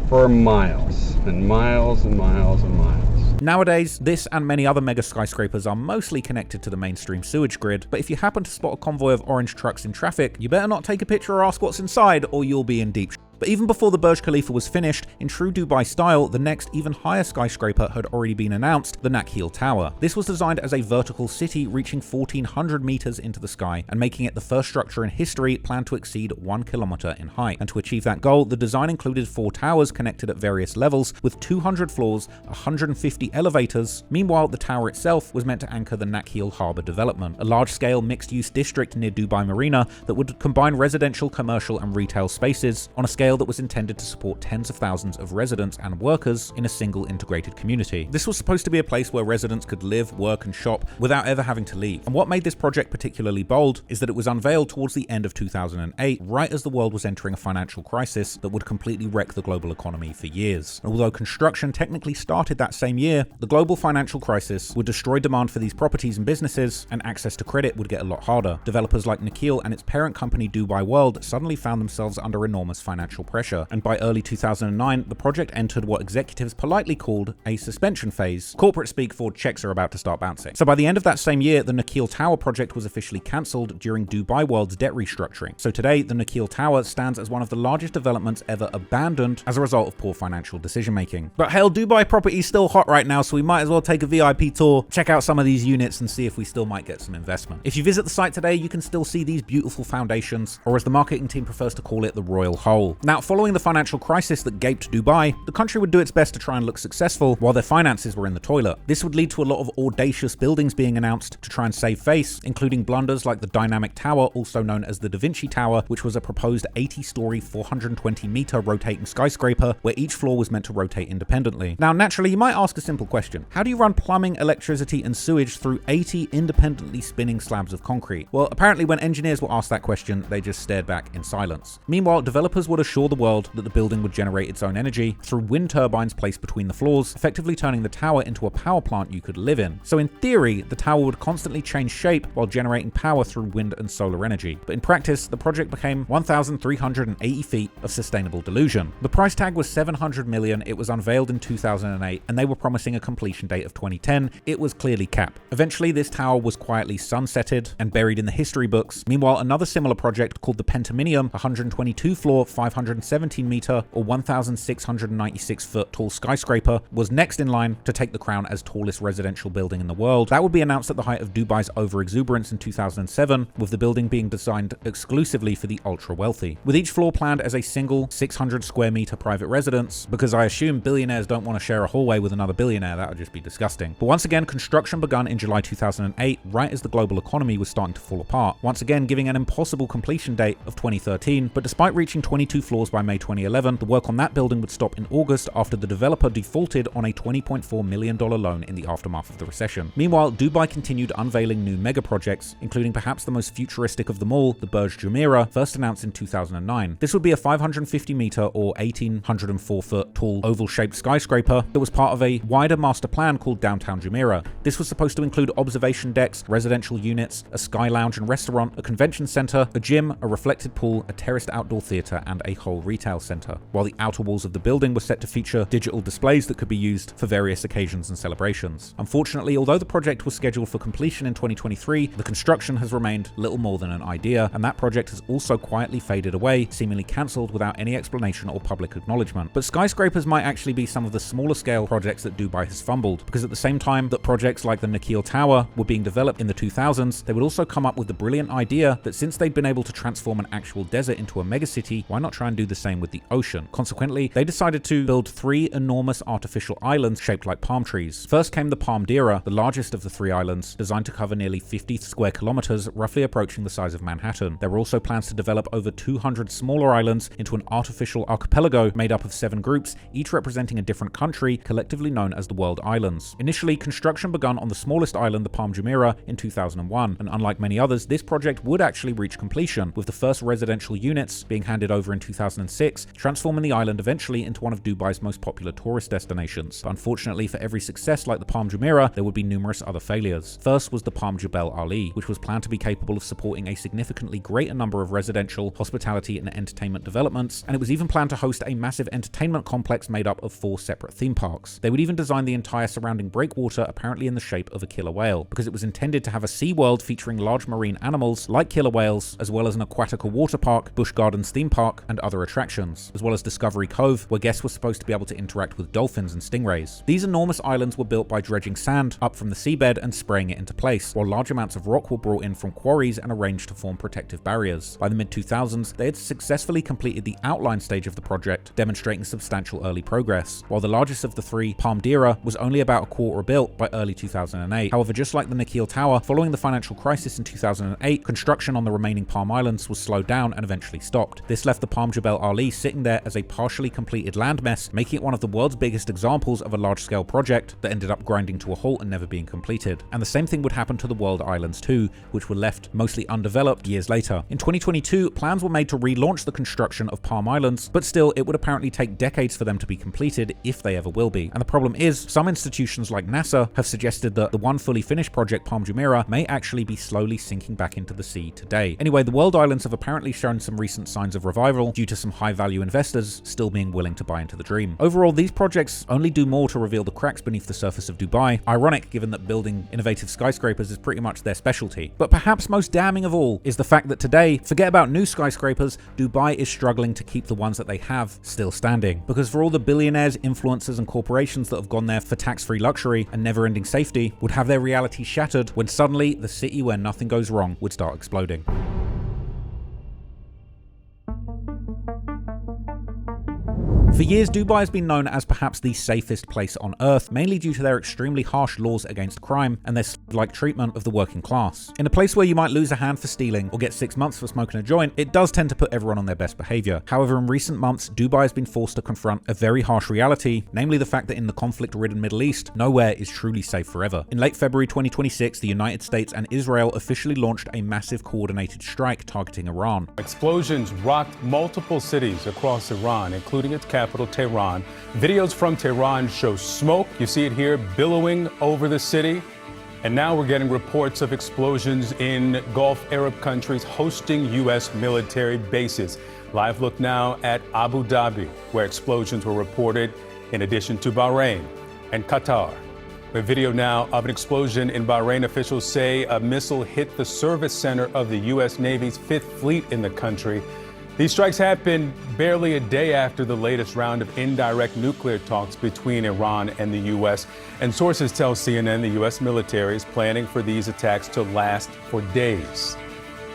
for miles and miles and miles and miles. Nowadays, this and many other mega skyscrapers are mostly connected to the mainstream sewage grid, but if you happen to spot a convoy of orange trucks in traffic, you better not take a picture or ask what's inside, or you'll be in deep shit. But even before the Burj Khalifa was finished, in true Dubai style, the next even higher skyscraper had already been announced, the Nakheel Tower. This was designed as a vertical city reaching 1,400 meters into the sky and making it the first structure in history planned to exceed 1 kilometer in height. And to achieve that goal, the design included 4 towers connected at various levels with 200 floors, 150 elevators. Meanwhile, the tower itself was meant to anchor the Nakheel Harbour development, a large-scale mixed-use district near Dubai Marina that would combine residential, commercial, and retail spaces on a scale that was intended to support tens of thousands of residents and workers in a single integrated community. This was supposed to be a place where residents could live, work, and shop without ever having to leave. And what made this project particularly bold is that it was unveiled towards the end of 2008, right as the world was entering a financial crisis that would completely wreck the global economy for years. And although construction technically started that same year, the global financial crisis would destroy demand for these properties and businesses, and access to credit would get a lot harder. Developers like Nakheel and its parent company Dubai World suddenly found themselves under enormous financial financial pressure, and by early 2009, the project entered what executives politely called a suspension phase, corporate speak for checks are about to start bouncing. So by the end of that same year, the Nakheel Tower project was officially cancelled during Dubai World's debt restructuring. So today, the Nakheel Tower stands as one of the largest developments ever abandoned as a result of poor financial decision making. But hell, Dubai property is still hot right now, so we might as well take a VIP tour, check out some of these units and see if we still might get some investment. If you visit the site today, you can still see these beautiful foundations, or as the marketing team prefers to call it, the Royal Hole. Now, following the financial crisis that gaped Dubai, the country would do its best to try and look successful while their finances were in the toilet. This would lead to a lot of audacious buildings being announced to try and save face, including blunders like the Dynamic Tower, also known as the Da Vinci Tower, which was a proposed 80-story, 420-meter rotating skyscraper where each floor was meant to rotate independently. Now, naturally, you might ask a simple question. How do you run plumbing, electricity, and sewage through 80 independently spinning slabs of concrete? Well, apparently when engineers were asked that question, they just stared back in silence. Meanwhile, developers would assure the world that the building would generate its own energy through wind turbines placed between the floors, effectively turning the tower into a power plant you could live in. So in theory, the tower would constantly change shape while generating power through wind and solar energy. But in practice, the project became 1,380 feet of sustainable delusion. The price tag was $700 million, it was unveiled in 2008, and they were promising a completion date of 2010. It was clearly capped. Eventually, this tower was quietly sunsetted and buried in the history books. Meanwhile, another similar project called the Pentaminium, 122-floor, 517-meter, or 1,696-foot tall skyscraper, was next in line to take the crown as tallest residential building in the world. That would be announced at the height of Dubai's overexuberance in 2007, with the building being designed exclusively for the ultra-wealthy, with each floor planned as a single 600-square-meter private residence, because I assume billionaires don't want to share a hallway with another billionaire. That would just be disgusting. But once again, construction begun in July 2008, right as the global economy was starting to fall apart, once again giving an impossible completion date of 2013. But despite reaching 22 floors by May 2011, the work on that building would stop in August after the developer defaulted on a $20.4 million loan in the aftermath of the recession. Meanwhile, Dubai continued unveiling new mega projects, including perhaps the most futuristic of them all, the Burj Jumeirah, first announced in 2009. This would be a 550-meter or 1,804-foot tall oval-shaped skyscraper that was part of a wider master plan called Downtown Jumeirah. This was supposed to include observation decks, residential units, a sky lounge and restaurant, a convention center, a gym, a reflected pool, a terraced outdoor theater, and a whole retail center, while the outer walls of the building were set to feature digital displays that could be used for various occasions and celebrations. Unfortunately, although the project was scheduled for completion in 2023, the construction has remained little more than an idea, and that project has also quietly faded away, seemingly cancelled without any explanation or public acknowledgement. But skyscrapers might actually be some of the smaller scale projects that Dubai has fumbled, because at the same time that projects like the Nakheel Tower were being developed in the 2000s, they would also come up with the brilliant idea that since they'd been able to transform an actual desert into a megacity, why not try and do the same with the ocean? Consequently, they decided to build 3 enormous artificial islands shaped like palm trees. First came the Palm Dira, the largest of the 3 islands, designed to cover nearly 50 square kilometers, roughly approaching the size of Manhattan. There were also plans to develop over 200 smaller islands into an artificial archipelago made up of 7 groups, each representing a different country, collectively known as the World Islands. Initially, construction began on the smallest island, the Palm Jumeirah, in 2001, and unlike many others, this project would actually reach completion, with the first residential units being handed over in 2006, transforming the island eventually into one of Dubai's most popular tourist destinations. But unfortunately, for every success like the Palm Jumeirah, there would be numerous other failures. First was the Palm Jebel Ali, which was planned to be capable of supporting a significantly greater number of residential, hospitality, and entertainment developments, and it was even planned to host a massive entertainment complex made up of 4 separate theme parks. They would even design the entire surrounding breakwater apparently in the shape of a killer whale, because it was intended to have a sea world featuring large marine animals like killer whales, as well as an aquatica water park, Busch Gardens theme park, and other attractions, as well as Discovery Cove, where guests were supposed to be able to interact with dolphins and stingrays. These enormous islands were built by dredging sand up from the seabed and spraying it into place, while large amounts of rock were brought in from quarries and arranged to form protective barriers. By the mid-2000s, they had successfully completed the outline stage of the project, demonstrating substantial early progress, while the largest of the 3, Palm Dira, was only about a quarter built by early 2008. However, just like the Nakheel Tower, following the financial crisis in 2008, construction on the remaining Palm Islands was slowed down and eventually stopped. This left the Palm Jebel Ali sitting there as a partially completed landmass, making it one of the world's biggest examples of a large-scale project that ended up grinding to a halt and never being completed. And the same thing would happen to the World Islands too, which were left mostly undeveloped years later. In 2022, plans were made to relaunch the construction of Palm Islands, but still, it would apparently take decades for them to be completed, if they ever will be. And the problem is, some institutions like NASA have suggested that the one fully finished project, Palm Jumeirah, may actually be slowly sinking back into the sea today. Anyway, the World Islands have apparently shown some recent signs of revival due to some high-value investors still being willing to buy into the dream. Overall, these projects only do more to reveal the cracks beneath the surface of Dubai, ironic given that building innovative skyscrapers is pretty much their specialty. But perhaps most damning of all is the fact that today, forget about new skyscrapers, Dubai is struggling to keep the ones that they have still standing. Because for all the billionaires, influencers, and corporations that have gone there for tax-free luxury and never-ending safety would have their reality shattered when suddenly the city where nothing goes wrong would start exploding. For years, Dubai has been known as perhaps the safest place on earth, mainly due to their extremely harsh laws against crime and their slave-like treatment of the working class. In a place where you might lose a hand for stealing or get 6 months for smoking a joint, it does tend to put everyone on their best behavior. However, in recent months, Dubai has been forced to confront a very harsh reality, namely the fact that in the conflict-ridden Middle East, nowhere is truly safe forever. In late February 2026, the United States and Israel officially launched a massive coordinated strike targeting Iran. Explosions rocked multiple cities across Iran, including its capital, Tehran. Videos from Tehran show smoke. You see it here billowing over the city. And now we're getting reports of explosions in Gulf Arab countries hosting U.S. military bases. Live look now at Abu Dhabi, where explosions were reported, in addition to Bahrain and Qatar. A video now of an explosion in Bahrain. Officials say a missile hit the service center of the U.S. Navy's 5th Fleet in the country. These strikes happened barely a day after the latest round of indirect nuclear talks between Iran and the U.S. And sources tell CNN the U.S. military is planning for these attacks to last for days.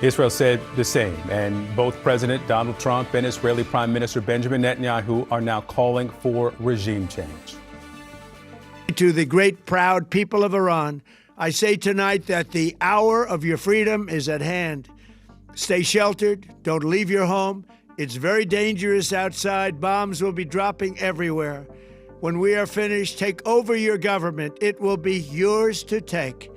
Israel said the same, and both President Donald Trump and Israeli Prime Minister Benjamin Netanyahu are now calling for regime change. To the great, proud people of Iran, I say tonight that the hour of your freedom is at hand. Stay sheltered. Don't leave your home. It's very dangerous outside. Bombs will be dropping everywhere. When we are finished, take over your government. It will be yours to take.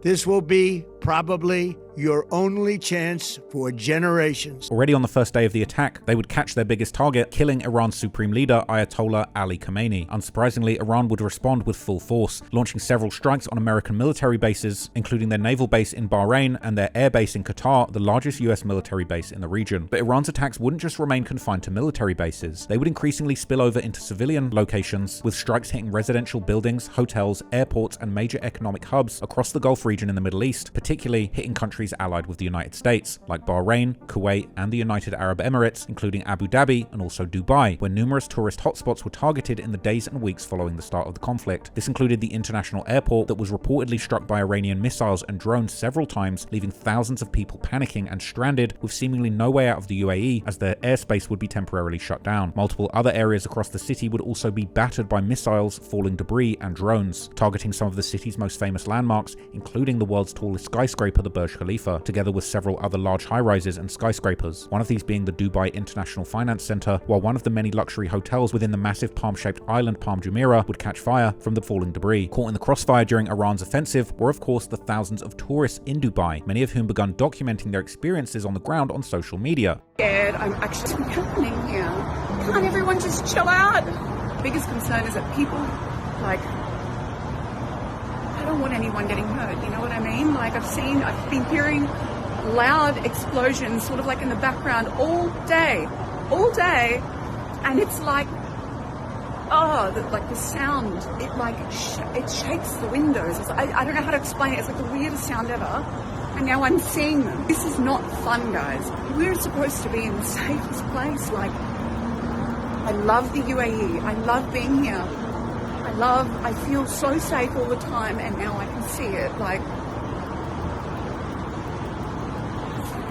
This will be probably your only chance for generations. Already on the first day of the attack, they would catch their biggest target, killing Iran's supreme leader, Ayatollah Ali Khamenei. Unsurprisingly, Iran would respond with full force, launching several strikes on American military bases, including their naval base in Bahrain and their air base in Qatar, the largest US military base in the region. But Iran's attacks wouldn't just remain confined to military bases. They would increasingly spill over into civilian locations, with strikes hitting residential buildings, hotels, airports, and major economic hubs across the Gulf region in the Middle East, particularly hitting countries allied with the United States, like Bahrain, Kuwait, and the United Arab Emirates, including Abu Dhabi and also Dubai, where numerous tourist hotspots were targeted in the days and weeks following the start of the conflict. This included the international airport that was reportedly struck by Iranian missiles and drones several times, leaving thousands of people panicking and stranded with seemingly no way out of the UAE, as their airspace would be temporarily shut down. Multiple other areas across the city would also be battered by missiles, falling debris, and drones, targeting some of the city's most famous landmarks, including the world's tallest skyscraper, the Burj Khalifa, together with several other large high-rises and skyscrapers, one of these being the Dubai International Finance Center, while one of the many luxury hotels within the massive palm-shaped island Palm Jumeirah would catch fire from the falling debris. Caught in the crossfire during Iran's offensive were of course the thousands of tourists in Dubai, many of whom began documenting their experiences on the ground on social media. Scared, I'm actually happening here. Can't everyone just chill out? Biggest concern is that people, like, I don't want anyone getting hurt, you know what I mean? Like I've been hearing loud explosions sort of like in the background all day, and it's like, like the sound, it shakes the windows. I don't know how to explain it. It's like the weirdest sound ever, and now I'm seeing them. This is not fun, guys. We're supposed to be in the safest place. Like, I love the UAE. I love being here. I feel so safe all the time, and now I can see it. Like,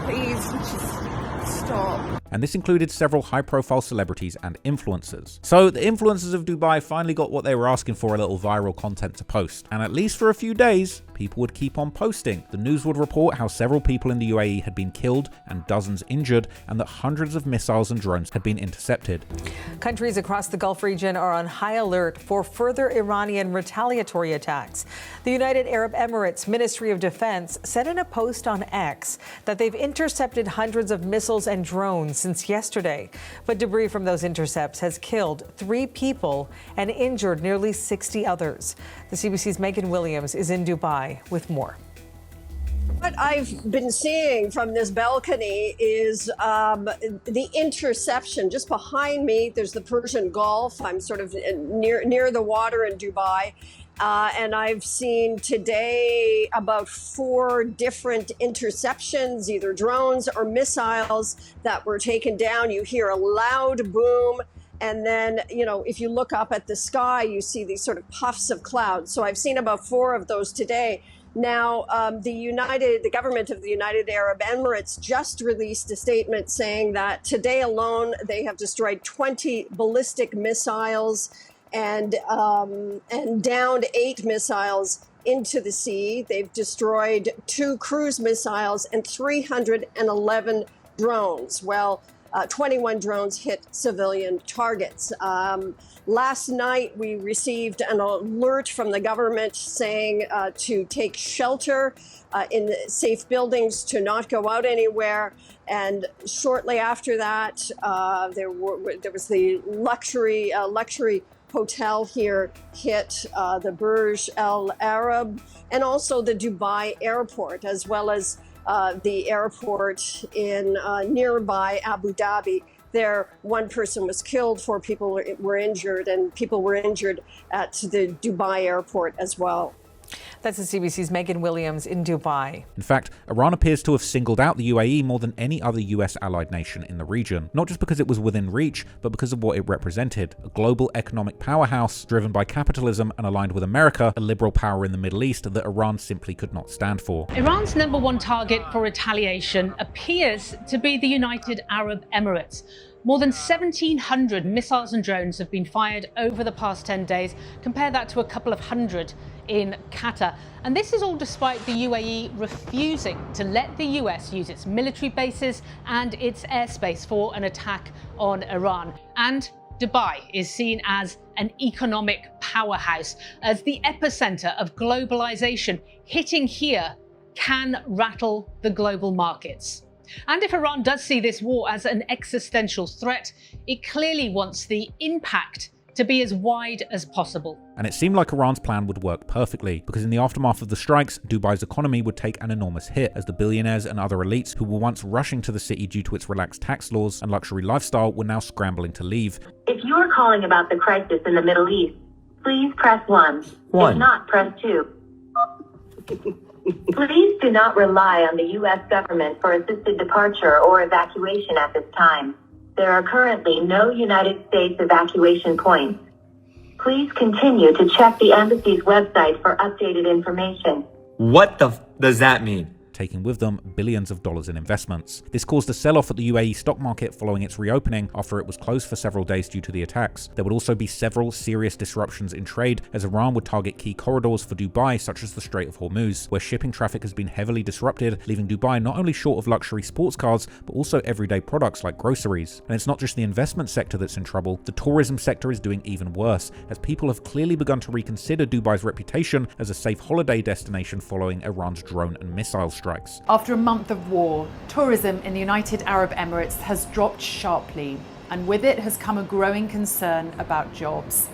please just stop. And this included several high-profile celebrities and influencers. So the influencers of Dubai finally got what they were asking for, a little viral content to post. And at least for a few days, people would keep on posting. The news would report how several people in the UAE had been killed and dozens injured, and that hundreds of missiles and drones had been intercepted. Countries across the Gulf region are on high alert for further Iranian retaliatory attacks. The United Arab Emirates Ministry of Defense said in a post on X that they've intercepted hundreds of missiles and drones since yesterday. But debris from those intercepts has killed 3 people and injured nearly 60 others. The CBC's Megan Williams is in Dubai with more. What I've been seeing from this balcony is the interception. Just behind me, there's the Persian Gulf. I'm sort of near the water in Dubai. And I've seen today about 4 different interceptions, either drones or missiles that were taken down. You hear a loud boom. And then, if you look up at the sky, you see these sort of puffs of clouds. So I've seen about 4 of those today. Now, the government of the United Arab Emirates just released a statement saying that today alone they have destroyed 20 ballistic missiles and downed 8 missiles into the sea. They've destroyed 2 cruise missiles and 311 drones. Well, 21 drones hit civilian targets. Last night, we received an alert from the government saying to take shelter in safe buildings, to not go out anywhere. And shortly after that, there was the luxury hotel here hit, the Burj Al Arab, and also the Dubai airport, as well as the airport in nearby Abu Dhabi. There, 1 person was killed, 4 people were injured, and people were injured at the Dubai airport as well. That's the CBC's Megan Williams in Dubai. In fact, Iran appears to have singled out the UAE more than any other US allied nation in the region, not just because it was within reach, but because of what it represented: a global economic powerhouse driven by capitalism and aligned with America, a liberal power in the Middle East that Iran simply could not stand for. Iran's #1 target for retaliation appears to be the United Arab Emirates. More than 1,700 missiles and drones have been fired over the past 10 days. Compare that to a couple of hundred in Qatar. And this is all despite the UAE refusing to let the US use its military bases and its airspace for an attack on Iran. And Dubai is seen as an economic powerhouse, as the epicenter of globalization. Hitting here can rattle the global markets. And if Iran does see this war as an existential threat, it clearly wants the impact to be as wide as possible. And it seemed like Iran's plan would work perfectly, because in the aftermath of the strikes, Dubai's economy would take an enormous hit, as the billionaires and other elites who were once rushing to the city due to its relaxed tax laws and luxury lifestyle were now scrambling to leave. If you are calling about the crisis in the Middle East, please press 1. If not, press 2. Please do not rely on the U.S. government for assisted departure or evacuation at this time. There are currently no United States evacuation points. Please continue to check the embassy's website for updated information. What does that mean? Taking with them billions of dollars in investments. This caused a sell-off at the UAE stock market following its reopening after it was closed for several days due to the attacks. There would also be several serious disruptions in trade, as Iran would target key corridors for Dubai, such as the Strait of Hormuz, where shipping traffic has been heavily disrupted, leaving Dubai not only short of luxury sports cars, but also everyday products like groceries. And it's not just the investment sector that's in trouble. The tourism sector is doing even worse, as people have clearly begun to reconsider Dubai's reputation as a safe holiday destination following Iran's drone and missile strikes. After a month of war, tourism in the United Arab Emirates has dropped sharply, and with it has come a growing concern about jobs.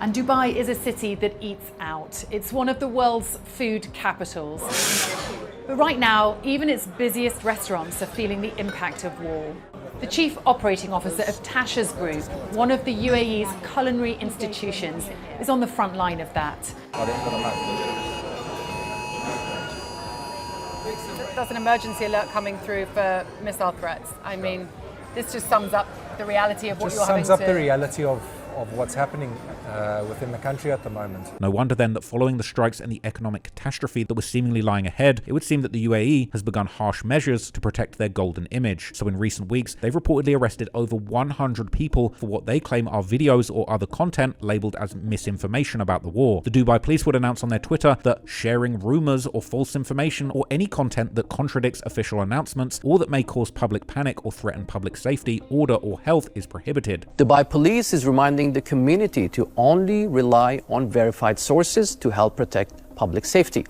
And Dubai is a city that eats out. It's one of the world's food capitals. But right now, even its busiest restaurants are feeling the impact of war. The chief operating officer of Tasha's Group, one of the UAE's culinary institutions, is on the front line of that. That's an emergency alert coming through for missile threats. I mean, this just sums up the reality of what you're having to... Just sums up the reality of what's happening within the country at the moment. No wonder then that following the strikes and the economic catastrophe that was seemingly lying ahead, it would seem that the UAE has begun harsh measures to protect their golden image. So in recent weeks, they've reportedly arrested over 100 people for what they claim are videos or other content labeled as misinformation about the war. The Dubai police would announce on their Twitter that sharing rumors or false information or any content that contradicts official announcements or that may cause public panic or threaten public safety, order, or health is prohibited. Dubai police is reminding the community to only rely on verified sources to help protect public safety.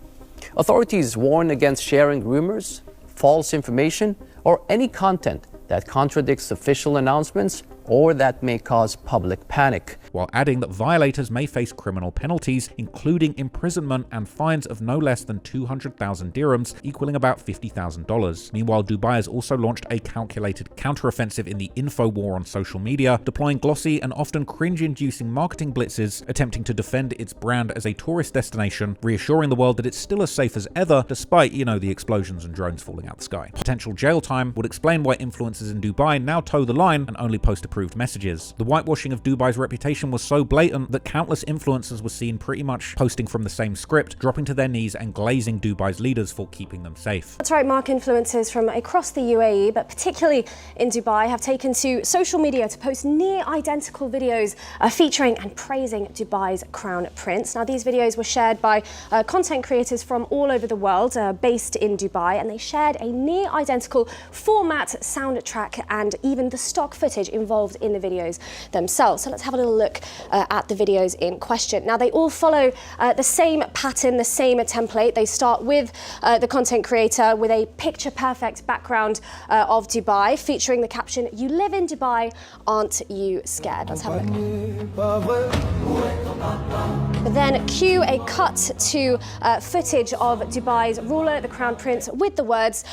Authorities warn against sharing rumors, false information, or any content that contradicts official announcements or that may cause public panic. while adding that violators may face criminal penalties, including imprisonment and fines of no less than 200,000 dirhams, equaling about $50,000. Meanwhile, Dubai has also launched a calculated counteroffensive in the info war on social media, deploying glossy and often cringe-inducing marketing blitzes, attempting to defend its brand as a tourist destination, reassuring the world that it's still as safe as ever, despite, the explosions and drones falling out the sky. Potential jail time would explain why influencers in Dubai now toe the line and only post approved messages. The whitewashing of Dubai's reputation was so blatant that countless influencers were seen pretty much posting from the same script, dropping to their knees and glazing Dubai's leaders for keeping them safe. That's right, Mark. Influencers from across the UAE, but particularly in Dubai, have taken to social media to post near identical videos featuring and praising Dubai's Crown Prince. Now, these videos were shared by content creators from all over the world based in Dubai, and they shared a near identical format, soundtrack, and even the stock footage involved in the videos themselves. So let's have a little look at the videos in question. Now, they all follow the same pattern, the same template. They start with the content creator with a picture-perfect background of Dubai, featuring the caption, "You live in Dubai, aren't you scared?" Let's have a look. But then cue a cut to footage of Dubai's ruler, the Crown Prince, with the words,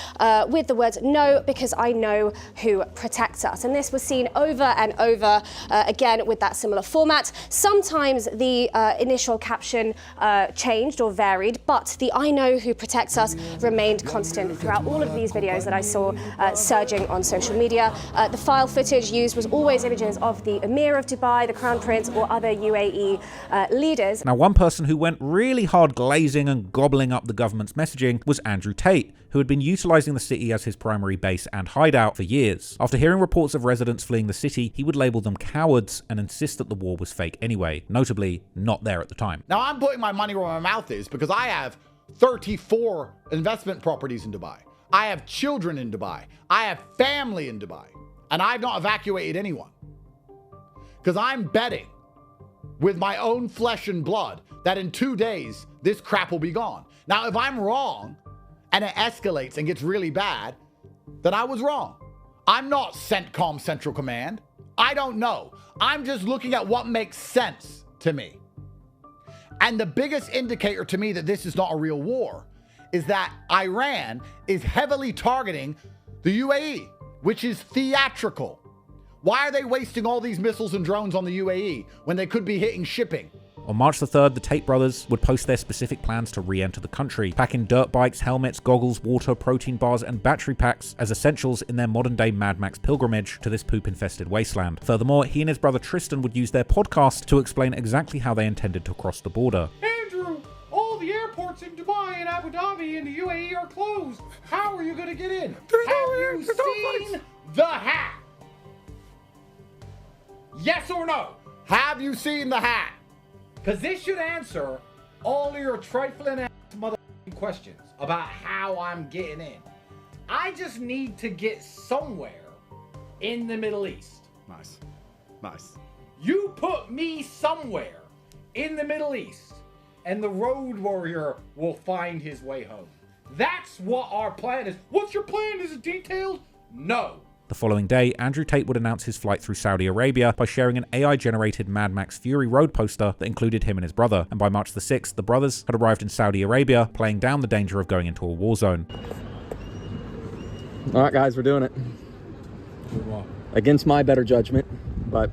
"No, because I know who protects us." And this was seen over and over again with that similar format. Sometimes the initial caption changed or varied, but the "I know who protects us" remained constant throughout all of these videos that I saw surging on social media. The file footage used was always images of the Emir of Dubai, the Crown Prince, or other UAE leaders. Now, one person who went really hard glazing and gobbling up the government's messaging was Andrew Tate, who had been utilising the city as his primary base and hideout for years. After hearing reports of residents fleeing the city, he would label them cowards and insist that the war was fake anyway, notably not there at the time. Now, I'm putting my money where my mouth is because I have 34 investment properties in Dubai. I have children in Dubai. I have family in Dubai. And I've not evacuated anyone. Because I'm betting with my own flesh and blood that in 2 days, this crap will be gone. Now, if I'm wrong and it escalates and gets really bad, then I was wrong. I'm not CENTCOM Central Command. I don't know. I'm just looking at what makes sense to me. And the biggest indicator to me that this is not a real war is that Iran is heavily targeting the UAE, which is theatrical. Why are they wasting all these missiles and drones on the UAE when they could be hitting shipping? On March the 3rd, the Tate brothers would post their specific plans to re-enter the country, packing dirt bikes, helmets, goggles, water, protein bars, and battery packs as essentials in their modern-day Mad Max pilgrimage to this poop-infested wasteland. Furthermore, he and his brother Tristan would use their podcast to explain exactly how they intended to cross the border. Andrew, all the airports in Dubai and Abu Dhabi and the UAE are closed. How are you going to get in? Have you seen the hat? Yes or no? Have you seen the hat? Because this should answer all your trifling ass motherfucking questions about how I'm getting in. I just need to get somewhere in the Middle East. Nice. Nice. You put me somewhere in the Middle East, and the road warrior will find his way home. That's what our plan is. What's your plan? Is it detailed? No. The following day, Andrew Tate would announce his flight through Saudi Arabia by sharing an AI-generated Mad Max Fury Road poster that included him and his brother. And by March the 6th, the brothers had arrived in Saudi Arabia, playing down the danger of going into a war zone. All right, guys, we're doing it. Against my better judgment, but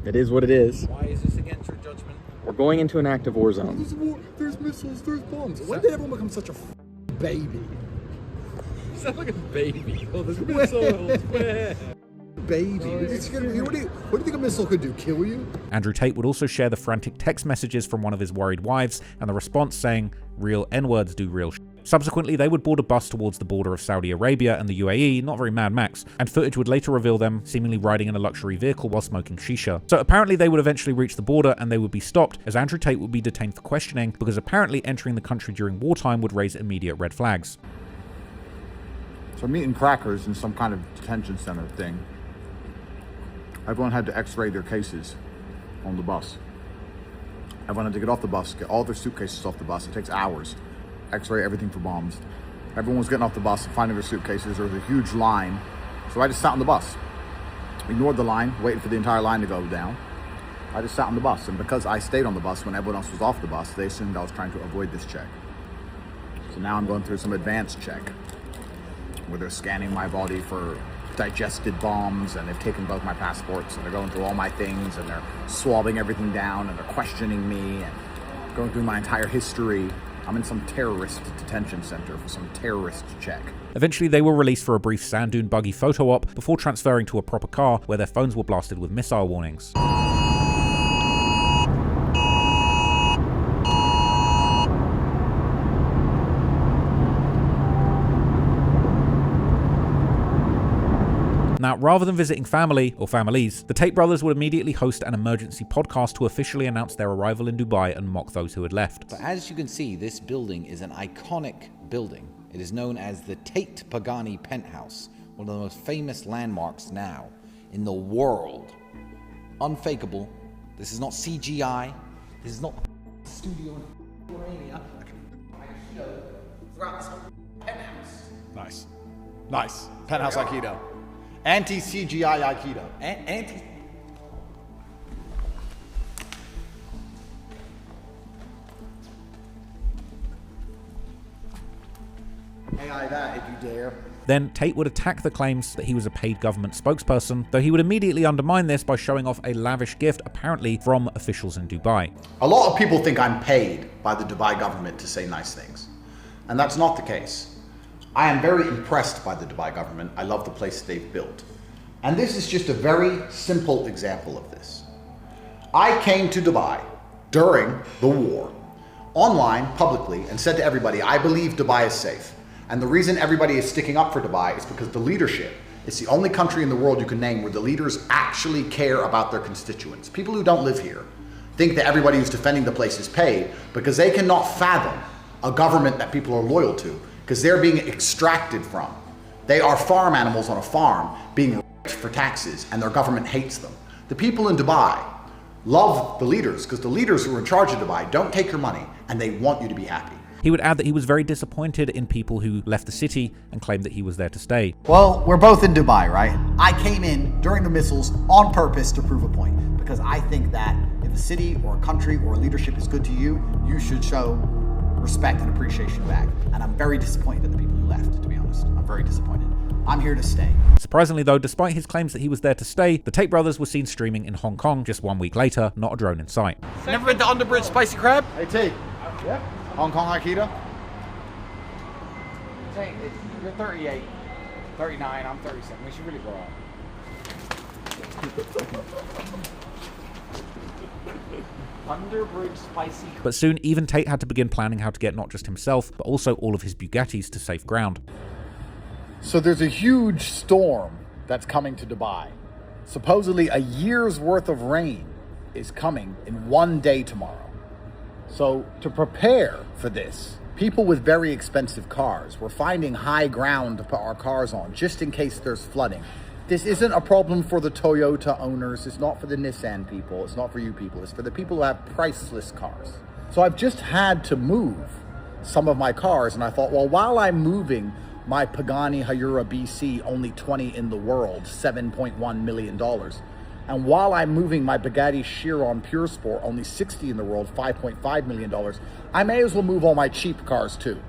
it is what it is. Why is this against your judgment? We're going into an active war zone. There's war, there's missiles, there's bombs. When did everyone become such a baby? You sound like a baby. Oh, there's missiles. Baby. What do you think a missile could do? Kill you? Andrew Tate would also share the frantic text messages from one of his worried wives and the response saying, "Real N-words do real shit." Subsequently, they would board a bus towards the border of Saudi Arabia and the UAE, not very Mad Max, and footage would later reveal them seemingly riding in a luxury vehicle while smoking shisha. So apparently they would eventually reach the border and they would be stopped, as Andrew Tate would be detained for questioning because apparently entering the country during wartime would raise immediate red flags. So I'm eating crackers in some kind of detention center thing. Everyone had to x-ray their cases on the bus. Everyone had to get off the bus, get all their suitcases off the bus. It takes hours. X-ray everything for bombs. Everyone was getting off the bus and finding their suitcases. There was a huge line. So I just sat on the bus. Ignored the line, waited for the entire line to go down. I just sat on the bus, and because I stayed on the bus when everyone else was off the bus, they assumed I was trying to avoid this check. So now I'm going through some advanced check, where they're scanning my body for digested bombs, and they've taken both my passports, and they're going through all my things, and they're swabbing everything down, and they're questioning me, and going through my entire history. I'm in some terrorist detention center for some terrorist check. Eventually, they were released for a brief sand dune buggy photo op before transferring to a proper car where their phones were blasted with missile warnings. Now, rather than visiting family or families, the Tate brothers would immediately host an emergency podcast to officially announce their arrival in Dubai and mock those who had left. So as you can see, this building is an iconic building. It is known as the Tate Pagani Penthouse, one of the most famous landmarks now in the world. Unfakeable. This is not CGI. This is not a studio in Romania. Throughout this whole penthouse. Nice. Nice. Penthouse Aikido. Anti-CGI Aikido. Anti. AI that if you dare. Then Tate would attack the claims that he was a paid government spokesperson, though he would immediately undermine this by showing off a lavish gift, apparently from officials in Dubai. A lot of people think I'm paid by the Dubai government to say nice things, and that's not the case. I am very impressed by the Dubai government. I love the place they've built. And this is just a very simple example of this. I came to Dubai during the war, online, publicly, and said to everybody, I believe Dubai is safe. And the reason everybody is sticking up for Dubai is because the leadership, it's the only country in the world you can name where the leaders actually care about their constituents. People who don't live here think that everybody who's defending the place is paid because they cannot fathom a government that people are loyal to, because they're being extracted from. They are farm animals on a farm being raped for taxes, and their government hates them. The people in Dubai love the leaders because the leaders who are in charge of Dubai don't take your money and they want you to be happy. He would add that he was very disappointed in people who left the city and claimed that he was there to stay. Well, we're both in Dubai, right? I came in during the missiles on purpose to prove a point, because I think that if a city or a country or a leadership is good to you, you should show respect and appreciation back. And I'm very disappointed in the people who left, to be honest. I'm very disappointed. I'm here to stay. Surprisingly though, despite his claims that he was there to stay, the Tate brothers were seen streaming in Hong Kong just 1 week later, not a drone in sight. Never been to Underbridge Spicy Crab? Hey T. Yeah. Hong Kong Aikido? Hey, you're 38, 39, I'm 37. We should really grow up. Underbridge Spicy Crab. But soon, even Tate had to begin planning how to get not just himself, but also all of his Bugattis to safe ground. So there's a huge storm that's coming to Dubai. Supposedly a year's worth of rain is coming in one day tomorrow. So to prepare for this, people with very expensive cars were finding high ground to put our cars on just in case there's flooding. This isn't a problem for the Toyota owners. It's not for the Nissan people. It's not for you people. It's for the people who have priceless cars. So I've just had to move some of my cars, and I thought, well, while I'm moving my Pagani Hyura BC, only 20 in the world, $7.1 million. And while I'm moving my Bugatti Chiron Pure Sport, only 60 in the world, $5.5 million, I may as well move all my cheap cars too.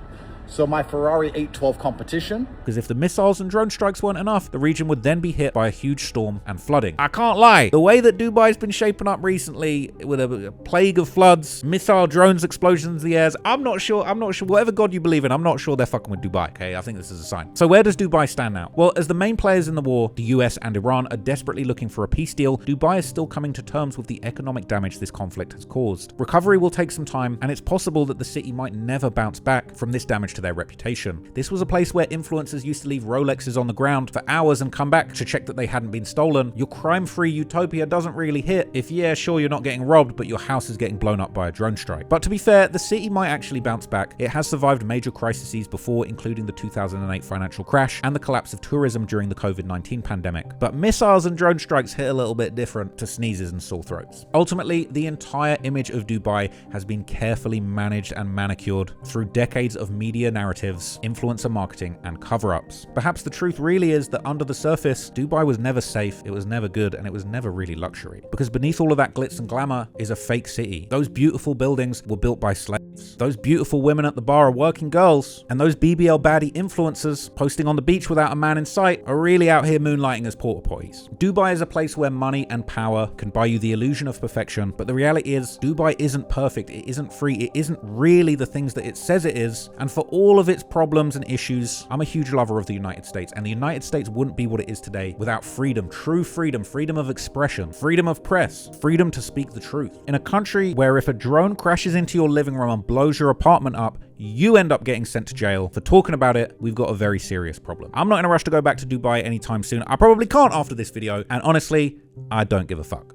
So my Ferrari 812 competition. Because if the missiles and drone strikes weren't enough, the region would then be hit by a huge storm and flooding. I can't lie, the way that Dubai's been shaping up recently with a plague of floods, missile drones, explosions in the airs, I'm not sure, whatever God you believe in, I'm not sure they're fucking with Dubai, okay? I think this is a sign. So where does Dubai stand now? Well, as the main players in the war, the US and Iran, are desperately looking for a peace deal, Dubai is still coming to terms with the economic damage this conflict has caused. Recovery will take some time, and it's possible that the city might never bounce back from this damage to their reputation. This was a place where influencers used to leave Rolexes on the ground for hours and come back to check that they hadn't been stolen. Your crime-free utopia doesn't really hit if, yeah, sure, you're not getting robbed, but your house is getting blown up by a drone strike. But to be fair, the city might actually bounce back. It has survived major crises before, including the 2008 financial crash and the collapse of tourism during the COVID-19 pandemic. But missiles and drone strikes hit a little bit different to sneezes and sore throats. Ultimately, the entire image of Dubai has been carefully managed and manicured through decades of media media narratives, influencer marketing, and cover-ups. Perhaps the truth really is that under the surface, Dubai was never safe, it was never good, and it was never really luxury. Because beneath all of that glitz and glamour is a fake city. Those beautiful buildings were built by slaves. Those beautiful women at the bar are working girls, and those BBL baddie influencers posting on the beach without a man in sight are really out here moonlighting as porta potties. Dubai is a place where money and power can buy you the illusion of perfection, but the reality is Dubai isn't perfect, it isn't free, it isn't really the things that it says it is, and for all of its problems and issues, I'm a huge lover of the United States, and the United States wouldn't be what it is today without freedom, true freedom, freedom of expression, freedom of press, freedom to speak the truth. In a country where if a drone crashes into your living room and blows your apartment up, you end up getting sent to jail for talking about it, we've got a very serious problem. I'm not in a rush to go back to Dubai anytime soon. I probably can't after this video, and honestly, I don't give a fuck.